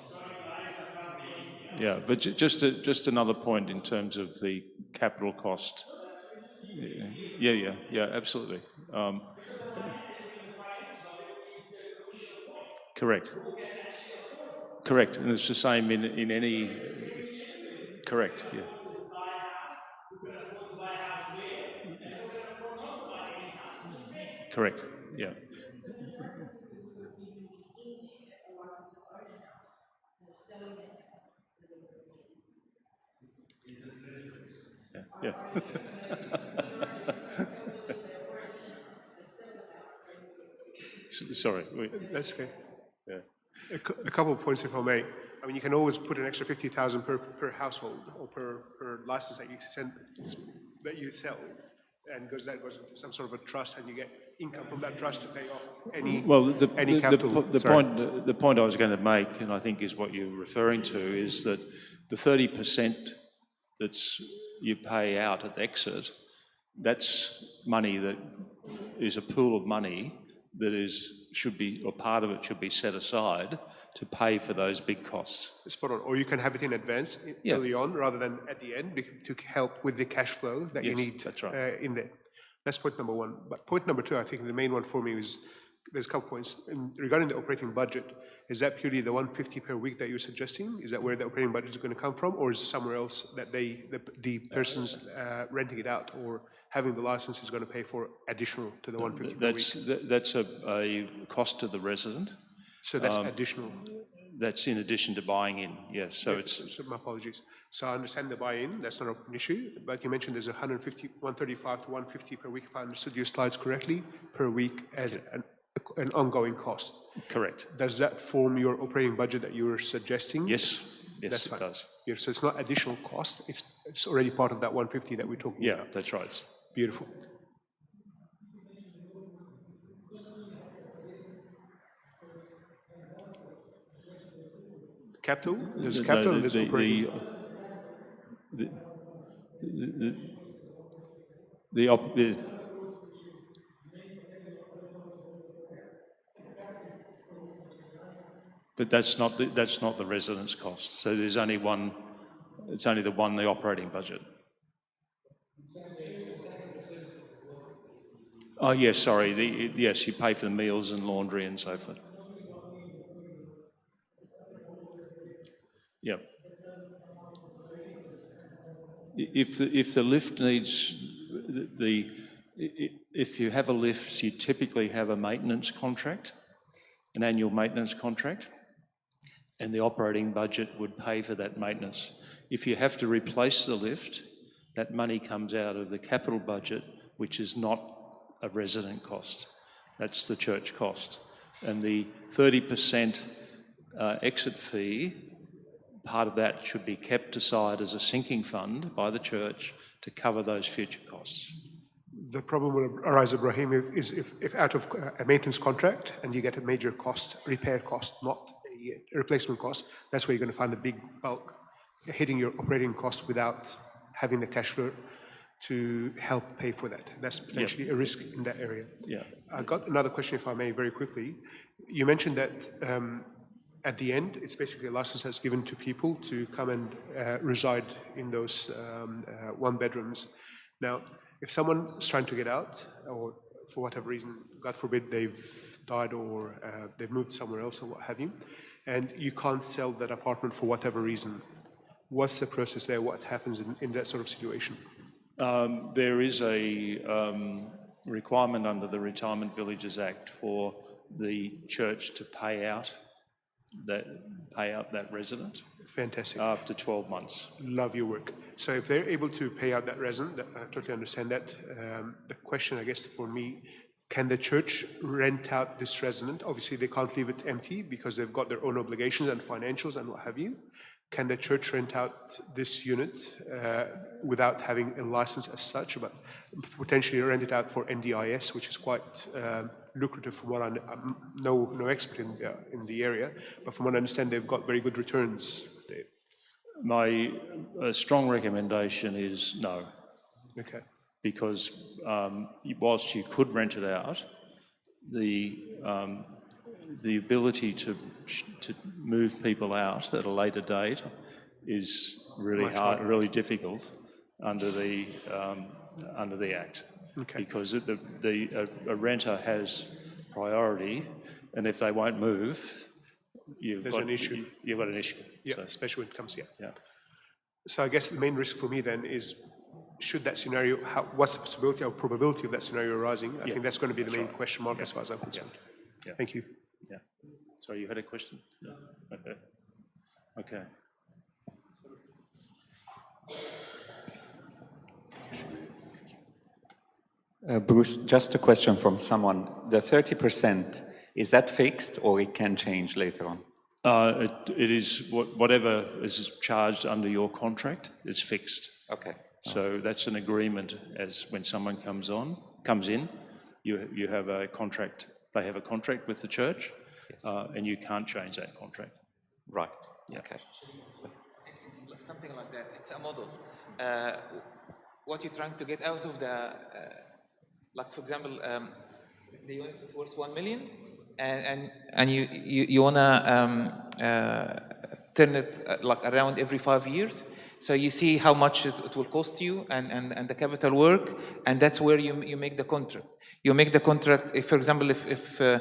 sorry guys, I'm not paying. yeah, but just another point in terms of the capital cost. Yeah, absolutely. Correct. Correct, and it's the same in any. Correct. Yeah. Correct. Yeah. Yeah. Sorry. That's okay. Yeah. A couple of points, if I may. I mean, you can always put an extra 50,000 per household or per license that you sell, and that goes into some sort of a trust, and you get income from that trust to pay off any capital. The point I was going to make, and I think is what you're referring to, is that the 30% you pay out at the exit, that's money that is a pool of money that should be, or part of it should be set aside to pay for those big costs. Spot on. Or you can have it in advance early on rather than at the end to help with the cash flow that you need that's right. in there. That's point number one. But point number two, I think the main one for me is, there's a couple points. Regarding the operating budget, is that purely the 150 per week that you're suggesting? Is that where the operating budget is going to come from? Or is it somewhere else that the person's renting it out or having the license is going to pay for additional to the 150 per week? That's a cost to the resident. So that's additional? That's in addition to buying in, yes. So my apologies. So I understand the buy-in, that's not an issue, but you mentioned there's 135 to 150 per week, if I understood your slides correctly, per week as an ongoing cost. Correct. Does that form your operating budget that you were suggesting? Yes, That's it fine. does. Yeah, so it's not additional cost, it's already part of that 150 that we're talking about. Yeah, that's right. Beautiful. Capital? There's capital and there's operating. But that's not the residence cost. So there's only one. It's only the operating budget. Oh yes, sorry. Yes, you pay for the meals and laundry and so forth. Yeah. If the lift needs if you have a lift, you typically have a maintenance contract, an annual maintenance contract, and the operating budget would pay for that maintenance. If you have to replace the lift, that money comes out of the capital budget, which is not a resident cost. That's the church cost. And the 30% exit fee, part of that should be kept aside as a sinking fund by the church to cover those future costs. The problem will arise, Ibrahim, if out of a maintenance contract and you get a major cost, repair cost, not a replacement cost, that's where you're going to find the big bulk hitting your operating costs without having the cash flow to help pay for that. That's potentially a risk in that area. Yeah. I got another question, if I may, very quickly. You mentioned that at the end, it's basically a license that's given to people to come and reside in those one bedrooms. Now, if someone's trying to get out, or for whatever reason, God forbid, they've died or they've moved somewhere else or what have you, and you can't sell that apartment for whatever reason, what's the process there? What happens in that sort of situation? There is a requirement under the Retirement Villages Act for the church to pay out pay out that resident Fantastic. after 12 months. Love your work. So if they're able to pay out that resident, I totally understand that. The question, I guess, for me, can the church rent out this resident? Obviously, they can't leave it empty because they've got their own obligations and financials and what have you. Can the church rent out this unit without having a license as such, but potentially rent it out for NDIS, which is quite lucrative from what I'm no expert in the area, but from what I understand, they've got very good returns. My strong recommendation is no. Okay. Because whilst you could rent it out, the ability to move people out at a later date is really hard, really difficult under the Act. Okay. Because a renter has priority, and if they won't move, you've got an issue. Yeah, So, especially when it comes here. yeah. So I guess the main risk for me then is, should that scenario, what's the possibility or probability of that scenario arising? I think that's going to be the main question mark as far as I'm concerned. Yeah. Thank you. Yeah. Sorry, you had a question? No. Okay. Okay. Bruce, just a question from someone. The 30%, is that fixed or it can change later on? It is whatever is charged under your contract is fixed. Okay. So that's an agreement as when someone comes in, you have a contract, they have a contract with the church, yes. And you can't change that contract. Right. Yeah. Okay. It's something like that. It's a model. What you're trying to get out of the, like for example, the unit is worth 1 million, and you wanna turn it like around every 5 years. So you see how much it will cost you and the capital work, and that's where you make the contract. You make the contract, if, for example, if the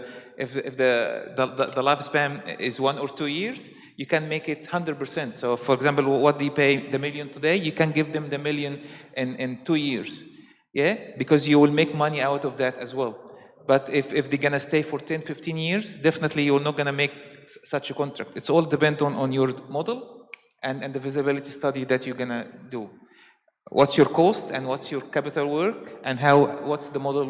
lifespan is 1 or 2 years, you can make it 100%. So for example, what do you pay the million today? You can give them the million in 2 years. Yeah, because you will make money out of that as well. But if they're gonna stay for 10, 15 years, definitely you're not gonna make such a contract. It's all depend on your model and the feasibility study that you're gonna do. What's your cost and what's your capital work and what's the model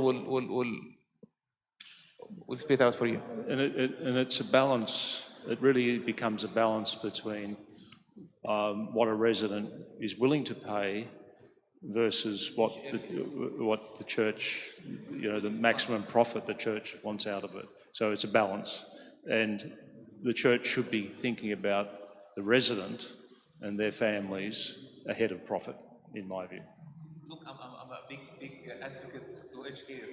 will spit out for you. And it's a balance. It really becomes a balance between what a resident is willing to pay versus what the church, the maximum profit the church wants out of it. So it's a balance, and the church should be thinking about the resident and their families ahead of profit, in my view. Look, I'm a big advocate to HK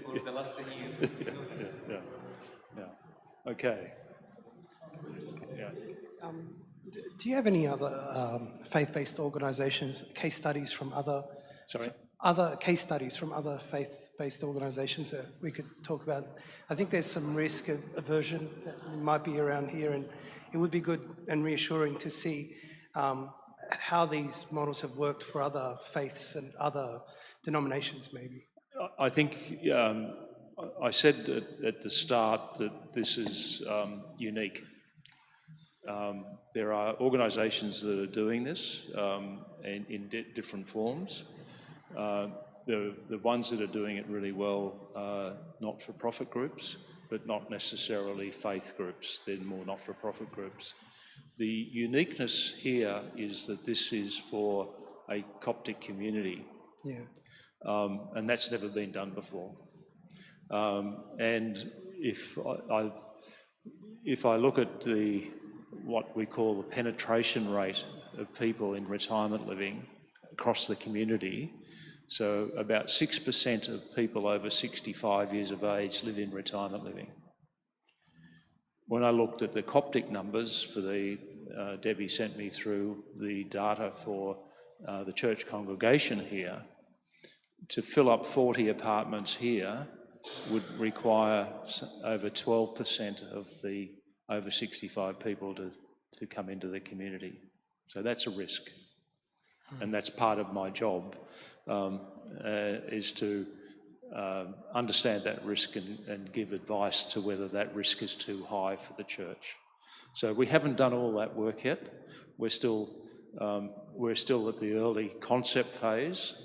for the last 10 years. Yeah. Okay. Yeah. Do you have any other faith-based organisations, case studies from other? Sorry? Other case studies from other faith-based organisations that we could talk about? I think there's some risk of aversion that might be around here, and it would be good and reassuring to see how these models have worked for other faiths and other denominations, maybe. I think I said at the start that this is unique. There are organisations that are doing this in different forms. The ones that are doing it really well are not-for-profit groups, but not necessarily faith groups. They're more not-for-profit groups. The uniqueness here is that this is for a Coptic community. Yeah. And that's never been done before. And if I look at what we call the penetration rate of people in retirement living across the community, so about 6% of people over 65 years of age live in retirement living. When I looked at the Coptic numbers for Debbie sent me through the data for the church congregation here, to fill up 40 apartments here would require over 12% of the over 65 people to come into the community. So that's a risk. And that's part of my job, is to understand that risk and give advice to whether that risk is too high for the church. So we haven't done all that work yet. We're still at the early concept phase,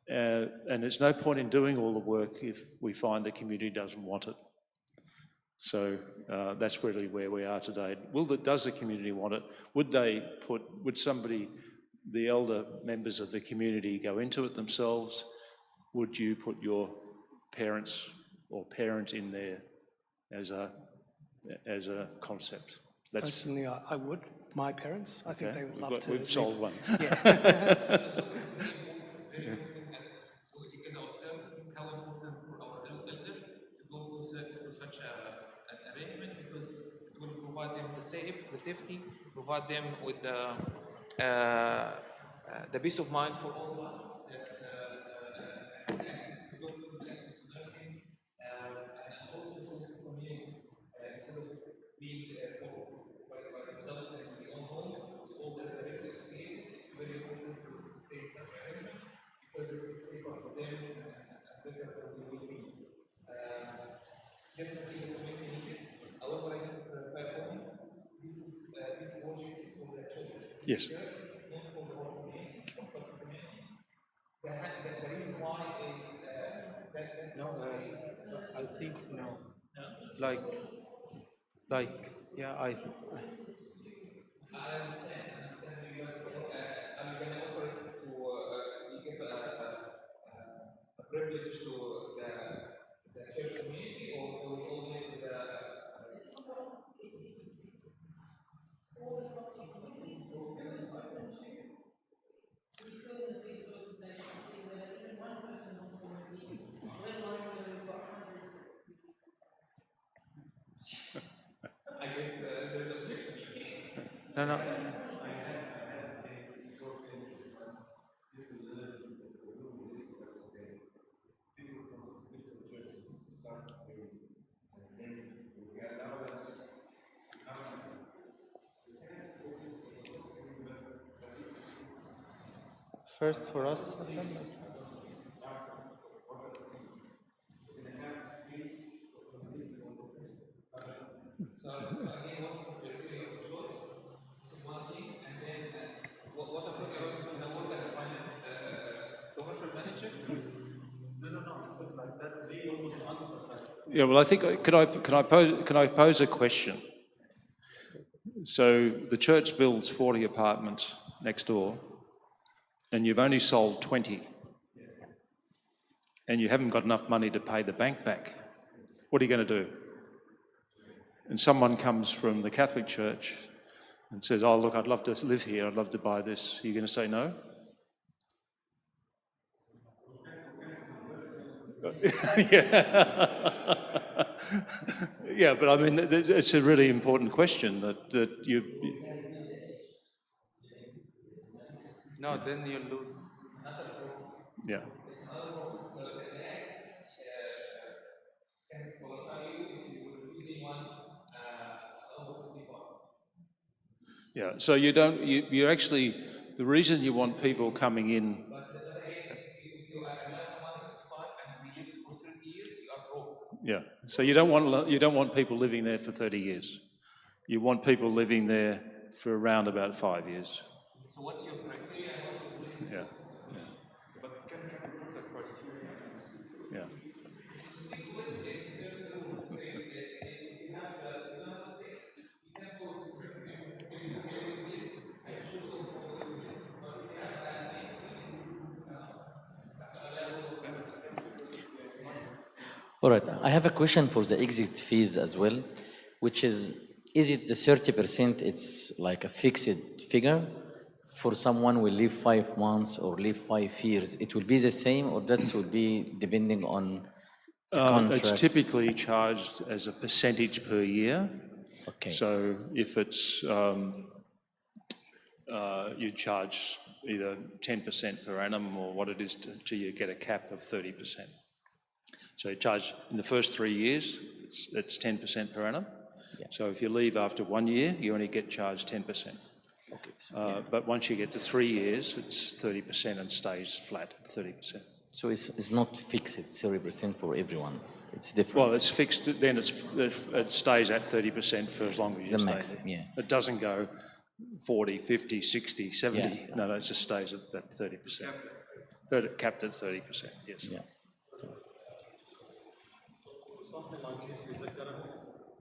and there's no point in doing all the work if we find the community doesn't want it. So that's really where we are today. Does the community want it? Would somebody, the elder members of the community, go into it themselves? Would you put your parents or parent in there as a concept? Personally, I would. My parents, I think they would love to. We've solved one. How important for our elder to go to such an arrangement, because it will provide them the safety, provide them with the peace of mind for all of us, that access to doctors, access to nursing, and also a sense of community, instead of being by themselves and in their own home with all the risk associated. It's very important to stay in such arrangement, because it's safer for them and better for the well-being. Definitely the community needed. However, I need to clarify a point. This project is for the church. Yes. Not for the whole community, but for the community. The reason why is that's no, I think no. Like, yeah, I understand. You are going to offer it to you give a privilege to the church community, or do we all do it with the I guess there's objection. no. First for us. So again, what's the criteria of choice? This is one thing, and then what about the work as a commercial manager? No. So like that's almost answer. Yeah. Well, I think can I pose a question? So the church builds 40 apartments next door, and you've only sold 20, and you haven't got enough money to pay the bank back. What are you going to do? And someone comes from the Catholic Church and says, "Oh, look, I'd love to live here. I'd love to buy this." Are you going to say no? Yeah, but I mean, it's a really important question that you. No, then you lose. Yeah. So the act can disqualify you if you refuse anyone over 55. Yeah. So you don't. You actually. The reason you want people coming in. But again, if you allow someone 55 and we lived for 30 years, you are broke. Yeah. So you don't want people living there for 30 years. You want people living there for around about 5 years. So what's your criteria and what's your reason? Yeah. But can you put the criteria and see? Yeah. Stick to it. It's certain rules. Say if you don't have space, you can follow this criteria. If you have a waiting list, I choose to follow the waiting list. But if you have an empty building, All right, I have a question for the exit fees as well, which is it the 30%, it's like a fixed figure? For someone will live 5 months or live 5 years, it will be the same, or that will be depending on the contract? It's typically charged as a percentage per year. Okay. So if it's, you charge either 10% per annum or what it is till you get a cap of 30%. So you charge in the first 3 years, it's 10% per annum. Yeah. So if you leave after 1 year, you only get charged 10%. Okay. But once you get to 3 years, it's 30% and stays flat at 30%. So it's not fixed 30% for everyone. It's different. Well, it's fixed, then it stays at 30% for as long as you The stay maximum, there. yeah. It doesn't go 40, 50, 60, 70. Yeah. No, it just stays at that 30%. Capped at 30%, yes. Yeah. Something like this, is it gonna be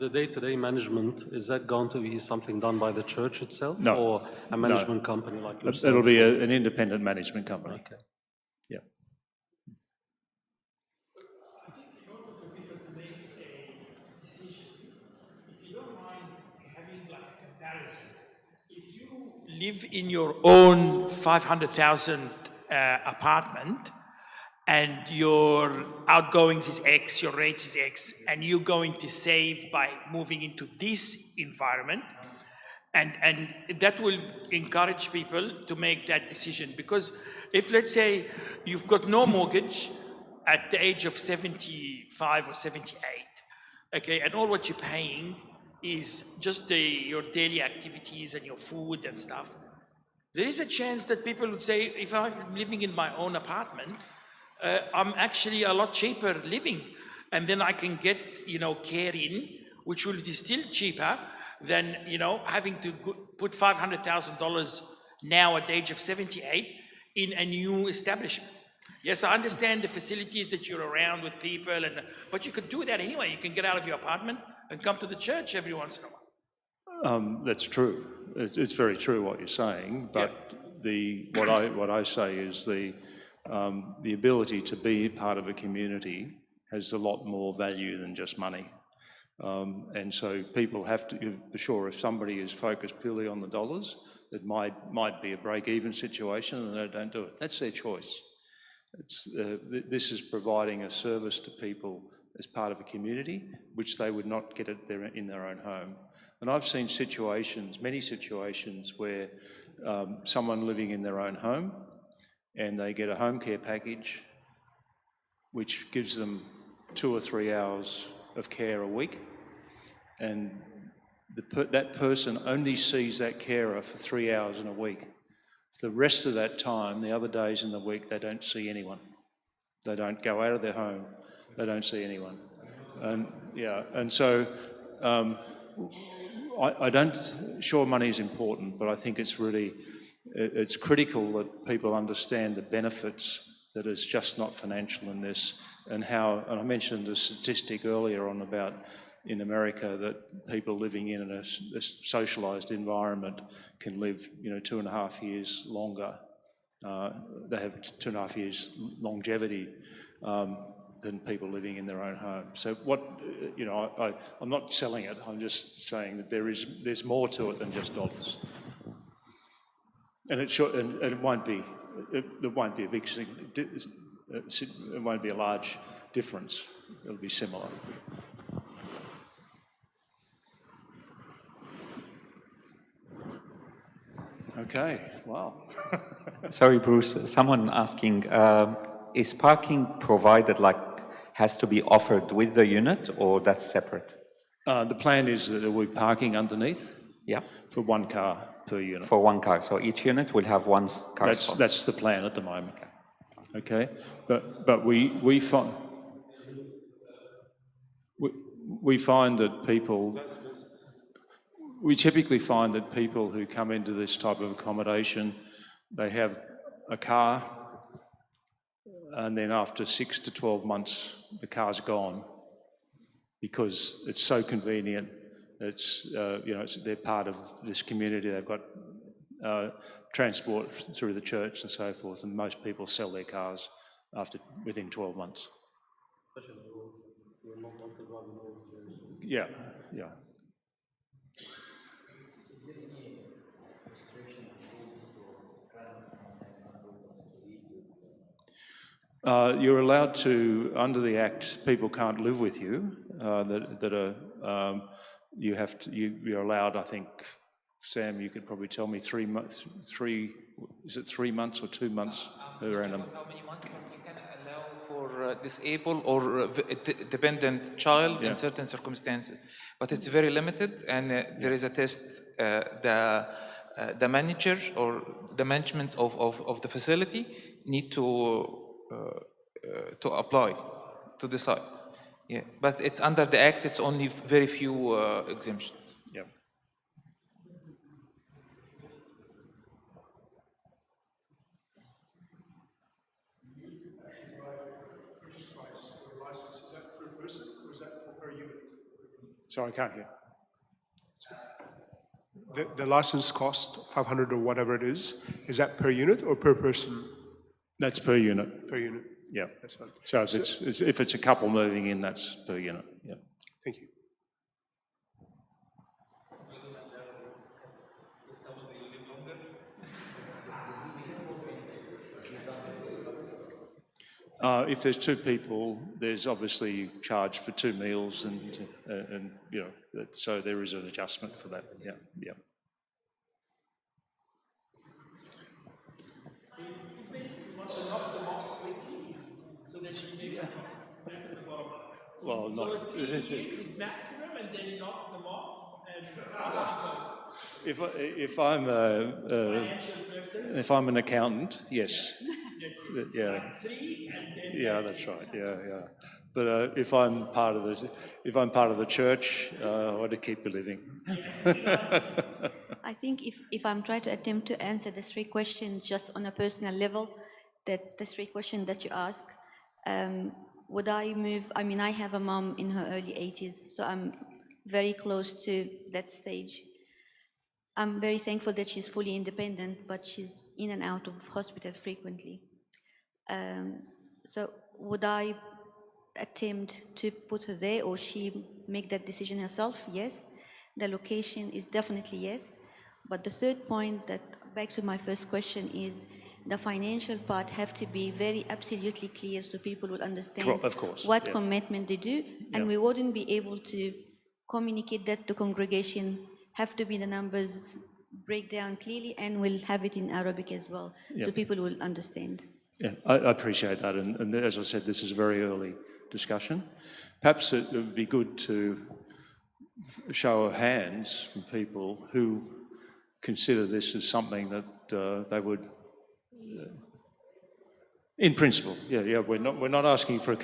the day-to-day management, is that going to be something done by the church itself? No. Or a management No. company like yourself? It'll be an independent management company. Okay. Yeah. I think in order for people to make a decision, if you don't mind having like a comparison, if you live in your own 500,000 apartment and your outgoings is X, your rates is X, and you're going to save by moving into this environment, and that will encourage people to make that decision. Because if, let's say, you've got no mortgage at the age of 75 or 78, okay, and all what you're paying is just your daily activities and your food and stuff, there is a chance that people would say, if I'm living in my own apartment, I'm actually a lot cheaper living, and then I can get, care in, which will be still cheaper than, having to put $500,000 now at the age of 78 in a new establishment. Yes, I understand the facilities that you're around with people, but you could do that anyway. You can get out of your apartment and come to the church every once in a while. That's true. It's very true what you're saying, but what I say is the ability to be part of a community has a lot more value than just money. And so people have to, sure, if somebody is focused purely on the dollars, it might be a break-even situation and they don't do it. That's their choice. This is providing a service to people as part of a community, which they would not get in their own home. And I've seen many situations where someone living in their own home and they get a home care package which gives them 2 or 3 hours of care a week, and that person only sees that carer for 3 hours in a week. The rest of that time, the other days in the week, they don't see anyone. They don't go out of their home. They don't see anyone. And so I don't, sure, money is important, but I think it's critical that people understand the benefits, that it's just not financial in this, and I mentioned the statistic earlier on about in America that people living in a socialised environment can live, 2.5 years longer. They have 2.5 years longevity than people living in their own home. So I'm not selling it. I'm just saying that there's more to it than just dollars. And it won't be a big, it won't be a large difference. It'll be similar. Okay, wow. Sorry, Bruce, someone asking, is parking provided, has to be offered with the unit, or that's separate? The plan is that there will be parking underneath. Yeah. For one car per unit. For one car, so each unit will have one car spot. That's the plan at the moment. Okay, but we find that people. We typically find that people who come into this type of accommodation, they have a car, and then after 6 to 12 months, the car's gone because it's so convenient. They're part of this community. They've got transport through the church and so forth, and most people sell their cars within 12 months. Yeah. You're allowed to, under the Act, people can't live with you. You're allowed, I think, Sam, you could probably tell me 3 months. Is it 3 months or 2 months per annum? How many months you can allow for disabled or dependent child in certain circumstances? But it's very limited, and there is a test. The manager or the management of the facility need to to apply, to decide. Yeah, but it's under the Act, it's only very few exemptions. Yeah. Purchase price or license, is that per person or is that per unit? Sorry, I can't hear. The license cost, 500 or whatever it is that per unit or per person? That's per unit. Per unit. Yeah. That's fine. So if it's a couple moving in, that's per unit. Yeah. Thank you. If there's two people, there's obviously charge for 2 meals, and you know, so there is an adjustment for that. Yeah, yeah. He basically wants to knock them off quickly so that she may get off. That's the bottom line. Well, So not 3 years is maximum, and then knock them off, and off you go. if I'm Financial person. if I'm an accountant, yes. That's Yeah. like 3, and then Yeah, that's right. Yeah, yeah. But if I'm part of the church, I want to keep the living. I think if I'm trying to attempt to answer the 3 questions just on a personal level, that the 3 questions that you ask, would I move? I mean, I have a mom in her early 80s, so I'm very close to that stage. I'm very thankful that she's fully independent, but she's in and out of hospital frequently. So would I attempt to put her there, or she make that decision herself? Yes. The location is definitely yes. But the third point, that back to my first question, is the financial part have to be very absolutely clear so people will understand Of course, what yeah. commitment they do, and we wouldn't be able to communicate that to congregation. Have to be the numbers break down clearly, and we'll have it in Arabic as well, so people will understand. Yeah, I appreciate that, and as I said, this is a very early discussion. Perhaps it would be good to show of hands from people who consider this as something that they would, in principle, yeah. We're not asking for a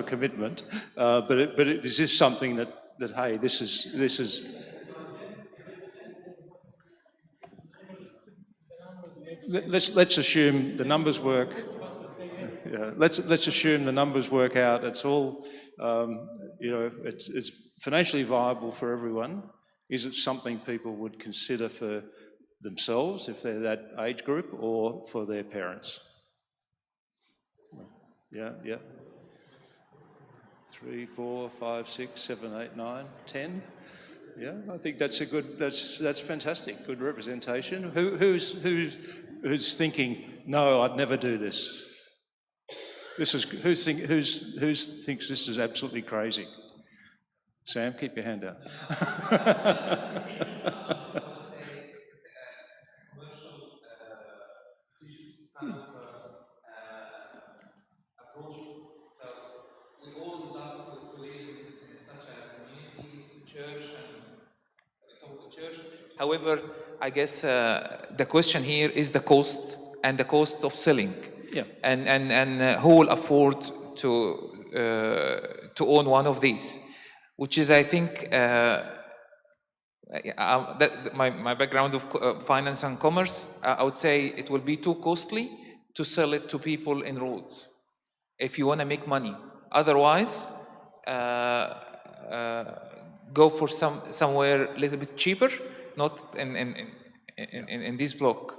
commitment, but it is something that hey, this is. Let's assume the numbers work. Yeah, let's assume the numbers work out. It's all, you know, it's financially viable for everyone. Is it something people would consider for themselves if they're that age group, or for their parents? Yeah. 3, 4, 5, 6, 7, 8, 9, 10. Yeah, I think that's a good. That's fantastic. Good representation. Who's thinking? No, I'd never do this. This is who thinks this is absolutely crazy. Sam, keep your hand out. We all love to live in such a community, it's the church and the church. However, I guess the question here is the cost and the cost of selling. Yeah. And who will afford to own one of these, which is, I think, my background of finance and commerce, I would say it will be too costly to sell it to people in roads if you want to make money. Otherwise, go for somewhere a little bit cheaper, not in this block.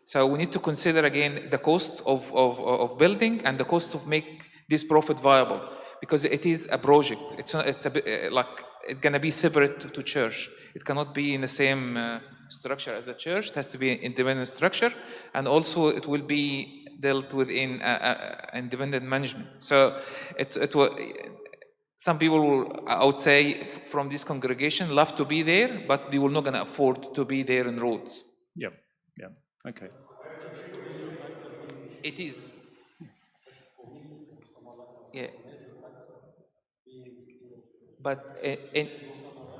So we need to consider again the cost of building and the cost of make this profit viable, because it is a project. It's a bit like it's gonna be separate to church. It cannot be in the same structure as the church. It has to be an independent structure, and also it will be dealt with in independent management. So it will. Some people will, I would say, from this congregation, love to be there, but they will not gonna afford to be there in roads. Yeah. Okay. It is. Yeah. But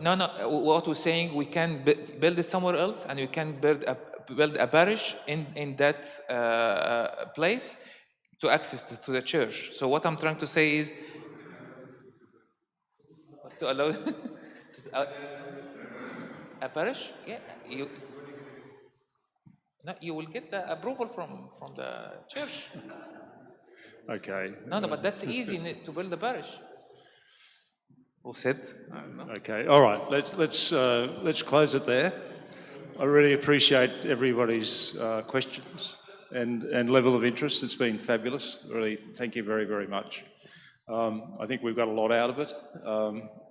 no. What we're saying, we can build it somewhere else, and you can build a parish in that place, to access to the church. So what I'm trying to say is to allow a parish, yeah, you will get the approval from the church. Okay. No, but that's easy to build a parish. Who said? Okay. All right. Let's close it there. I really appreciate everybody's questions and level of interest. It's been fabulous. Really, thank you very, very much. I think we've got a lot out of it.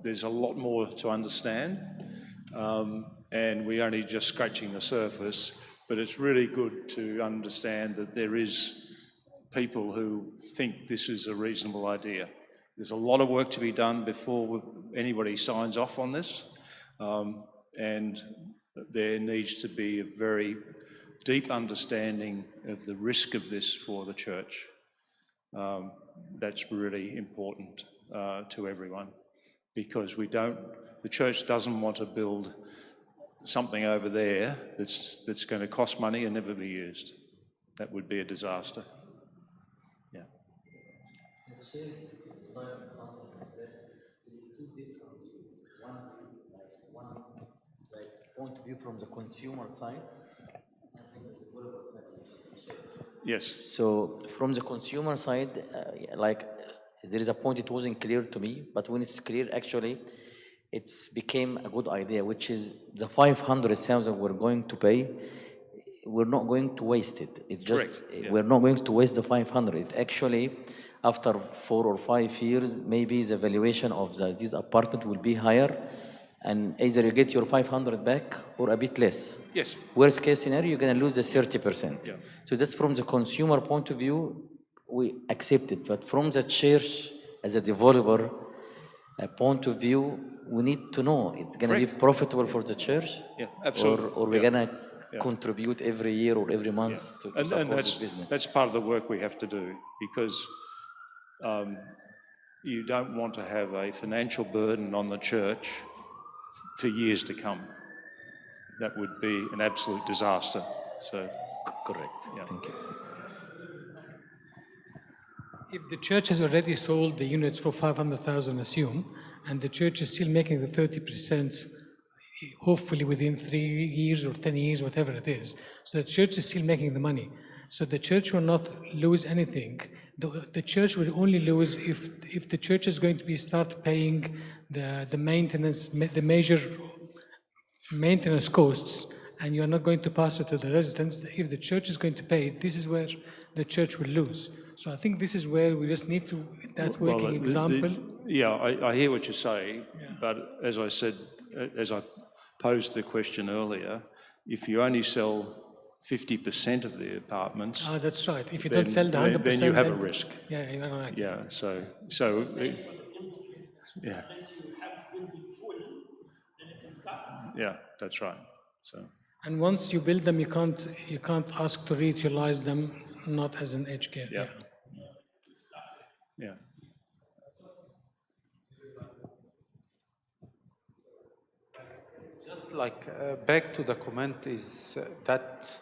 There's a lot more to understand, and we're only just scratching the surface, but it's really good to understand that there is people who think this is a reasonable idea. There's a lot of work to be done before anybody signs off on this, and there needs to be a very deep understanding of the risk of this for the church. That's really important to everyone, because the church doesn't want to build something over there that's going to cost money and never be used. That would be a disaster. Yeah. Point of view from the consumer side. Yes. So from the consumer side, there is a point it wasn't clear to me, but when it's clear, actually, it's became a good idea, which is the 500,000 we're going to pay, we're not going to waste it. It's just, Correct, yeah. we're not going to waste the 500. It actually, after 4 or 5 years, maybe the valuation of this apartment will be higher, and either you get your 500 back or a bit less. Yes. Worst case scenario, you're going to lose the 30%. Yeah. So that's from the consumer point of view, we accept it. But from the church, as a developer point of view, we need to know it's going to be profitable for the church. Yeah, absolutely. Or we're Yeah. going to contribute every year or every month to support And this business. that's part of the work we have to do, because you don't want to have a financial burden on the church for years to come. That would be an absolute disaster. So, correct. Yeah. Thank you. If the church has already sold the units for 500,000, assume, and the church is still making the 30%, hopefully within 3 years or 10 years, whatever it is, so the church is still making the money. So the church will not lose anything. The church will only lose if the church is going to start paying the maintenance, the major maintenance costs, and you're not going to pass it to the residents. If the church is going to pay it, this is where the church will lose. So I think this is where we just need to, that working example. I hear what you say, but as I said, as I posed the question earlier, if you only sell 50% of the apartments, that's right. If you don't sell the 100%, then you have a risk. Yeah, you're right. Yeah, so yeah. Yeah, that's right. So. And once you build them, you can't ask to reutilize them, not as an aged care. Yeah. Yeah. Just back to the comment is that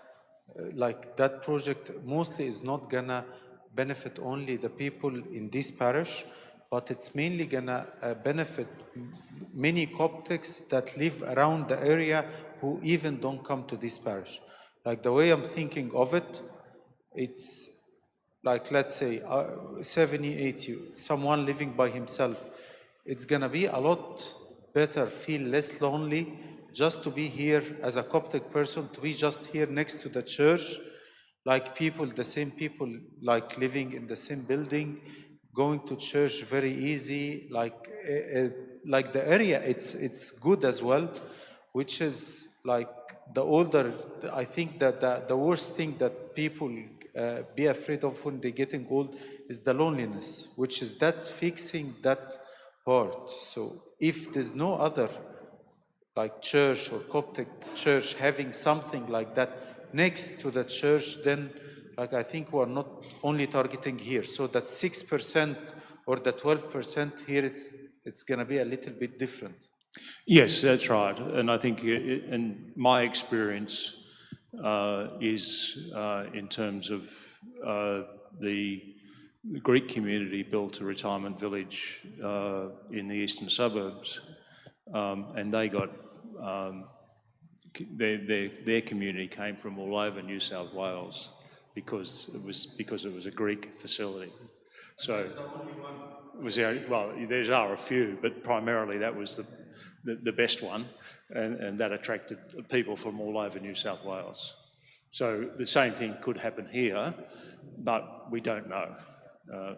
that project mostly is not gonna benefit only the people in this parish, but it's mainly gonna benefit many Coptics that live around the area who even don't come to this parish. Like the way I'm thinking of it, it's like, let's say 70, 80, someone living by himself. It's gonna be a lot better, feel less lonely, just to be here as a Coptic person, to be just here next to the church, like people, the same people, like living in the same building, going to church very easy, like the area, it's good as well, which is like the older, I think that the worst thing that people be afraid of when they're getting old is the loneliness, which is that's fixing that part. So if there's no other like church or Coptic church having something like that next to the church, then like I think we're not only targeting here. So that 6% or the 12% here, it's going to be a little bit different. Yes, that's right. And I think, in my experience, is in terms of the Greek community built a retirement village in the eastern suburbs, and they got their community came from all over New South Wales because it was a Greek facility. So it was well, there are a few, but primarily that was the best one, and that attracted people from all over New South Wales. So the same thing could happen here, but we don't know.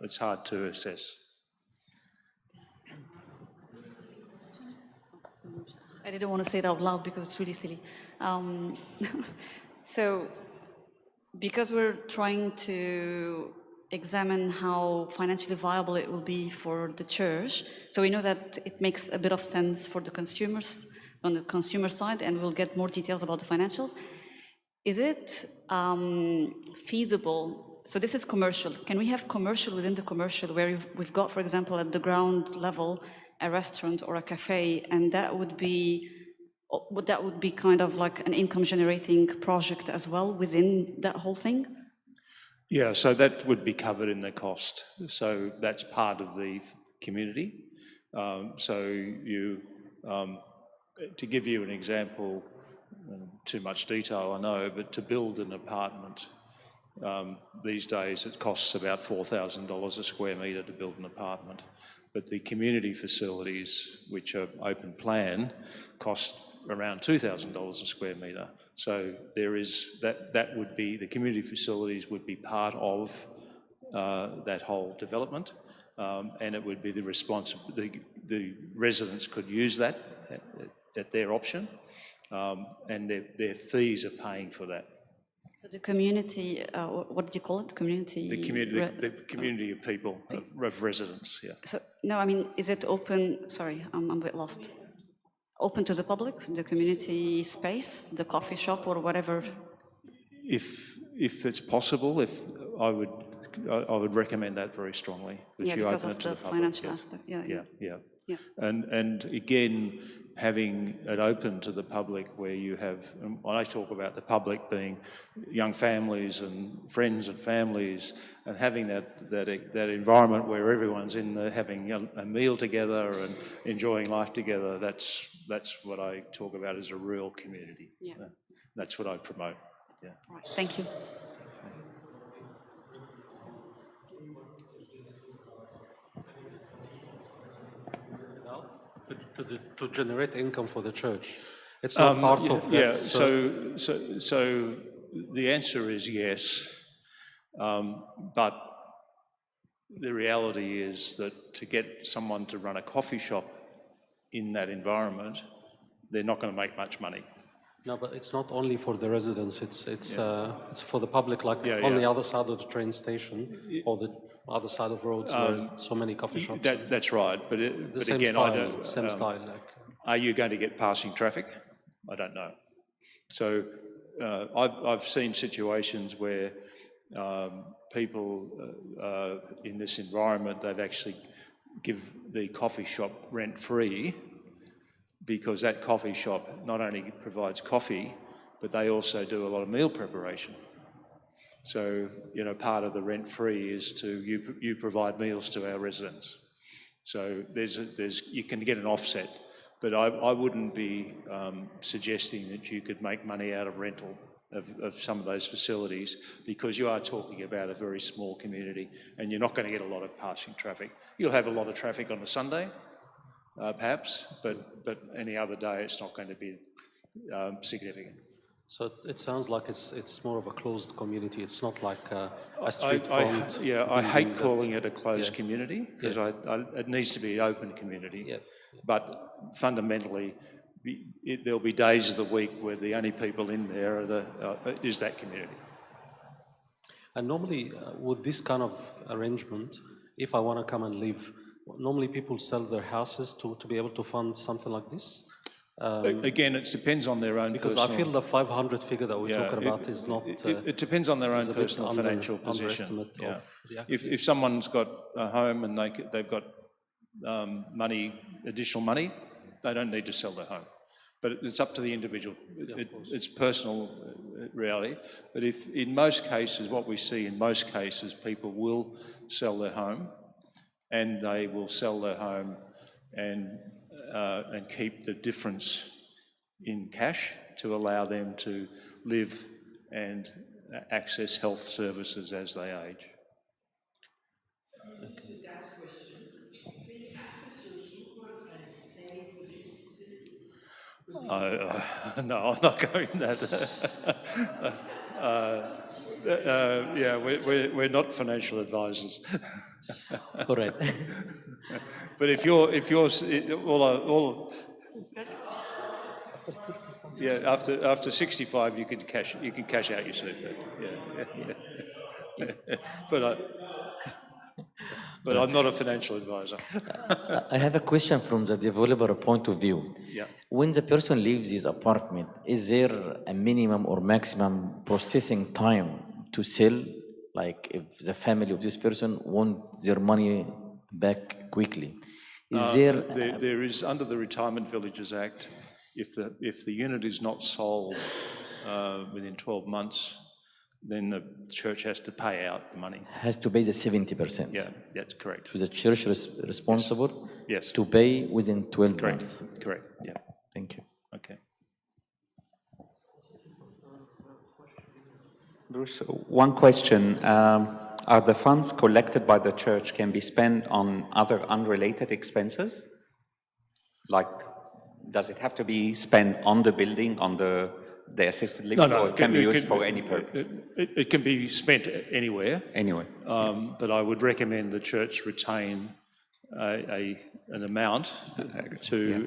It's hard to assess. I didn't want to say it out loud because it's really silly. So, because we're trying to examine how financially viable it will be for the church, so we know that it makes a bit of sense for the consumers on the consumer side, and we'll get more details about the financials. Is it feasible? So this is commercial. Can we have commercial within the commercial where we've got, for example, at the ground level, a restaurant or a cafe, and that would be kind of like an income generating project as well within that whole thing? Yeah, so that would be covered in the cost. So that's part of the community. To give you an example, too much detail I know, but to build an apartment these days it costs about $4,000 a square metre to build an apartment. But the community facilities, which are open plan, cost around $2,000 a square metre. So there is that would be, the community facilities would be part of that whole development, and it would be the residents could use that at their option, and their fees are paying for that. So the community, what do you call it? Community? The community of people, of residents, yeah. So, no, I mean, is it open, sorry, I'm a bit lost. Open to the public, the community space, the coffee shop or whatever? If it's possible, I would recommend that very strongly. Yeah, because of the financial aspect, Yeah. And again, having it open to the public where you have, when I talk about the public being young families and friends and families, and having that environment where everyone's in there having a meal together and enjoying life together, that's what I talk about as a real community. Yeah. That's what I promote. Yeah. Right. Thank you. To generate income for the church. It's not part of that. Yeah, so the answer is yes, but the reality is that to get someone to run a coffee shop in that environment, they're not going to make much money. No, but it's not only for the residents, it's for the public, like on the other side of the train station or the other side of roads where so many coffee shops. That's right, but again, I don't... Same style. Are you going to get passing traffic? I don't know. So I've seen situations where people in this environment, they've actually give the coffee shop rent-free, because that coffee shop not only provides coffee, but they also do a lot of meal preparation. So, part of the rent-free is you provide meals to our residents. So you can get an offset, but I wouldn't be suggesting that you could make money out of rental of some of those facilities, because you are talking about a very small community and you're not going to get a lot of passing traffic. You'll have a lot of traffic on a Sunday, perhaps, but any other day it's not going to be significant. So it sounds like it's more of a closed community. It's not like a street front. I hate calling it a closed community, because it needs to be an open community. Yeah. But fundamentally, there'll be days of the week where the only people in there is that community. And normally, with this kind of arrangement, if I want to come and live, normally people sell their houses to be able to fund something like this. Again, it depends on their own because personal... I feel the 500 figure that we're talking about is not... It depends on their own personal financial position. Yeah. If someone's got a home and they've got additional money, they don't need to sell their home. But it's up to the individual. It's personal reality. But if in most cases, what we see in most cases, people will sell their home, and they will sell their home and keep the difference in cash to allow them to live and access health services as they age. No, I'm not going that. Yeah, we're not financial advisors. All right. But if you're yeah, after 65 you can cash out your super. Yeah. But I'm not a financial advisor. I have a question from the developer point of view. Yeah. When the person leaves his apartment, is there a minimum or maximum processing time to sell? Like if the family of this person want their money back quickly, is There is, under the Retirement Villages Act, if the unit is not sold within 12 months, then the church has to pay out the money. Has to pay the 70%? Yeah, that's correct. So the church is responsible Yes. to pay within 12 months? Correct, yeah. Thank you. Okay. Bruce, one question. Are the funds collected by the church can be spent on other unrelated expenses? Like, does it have to be spent on the building, on the assisted living, No, or it can be used for any purpose? It can be spent anywhere. Anyway. But I would recommend the church retain an amount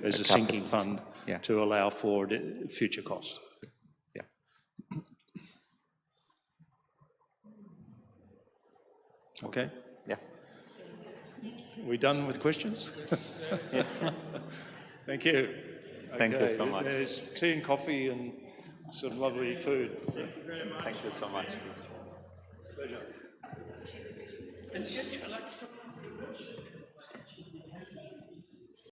as a sinking fund to allow for future costs. Yeah. Okay? Yeah. Are we done with questions? Thank you. Thank you so much. There's tea and coffee and some lovely food. Thank you so much. Pleasure.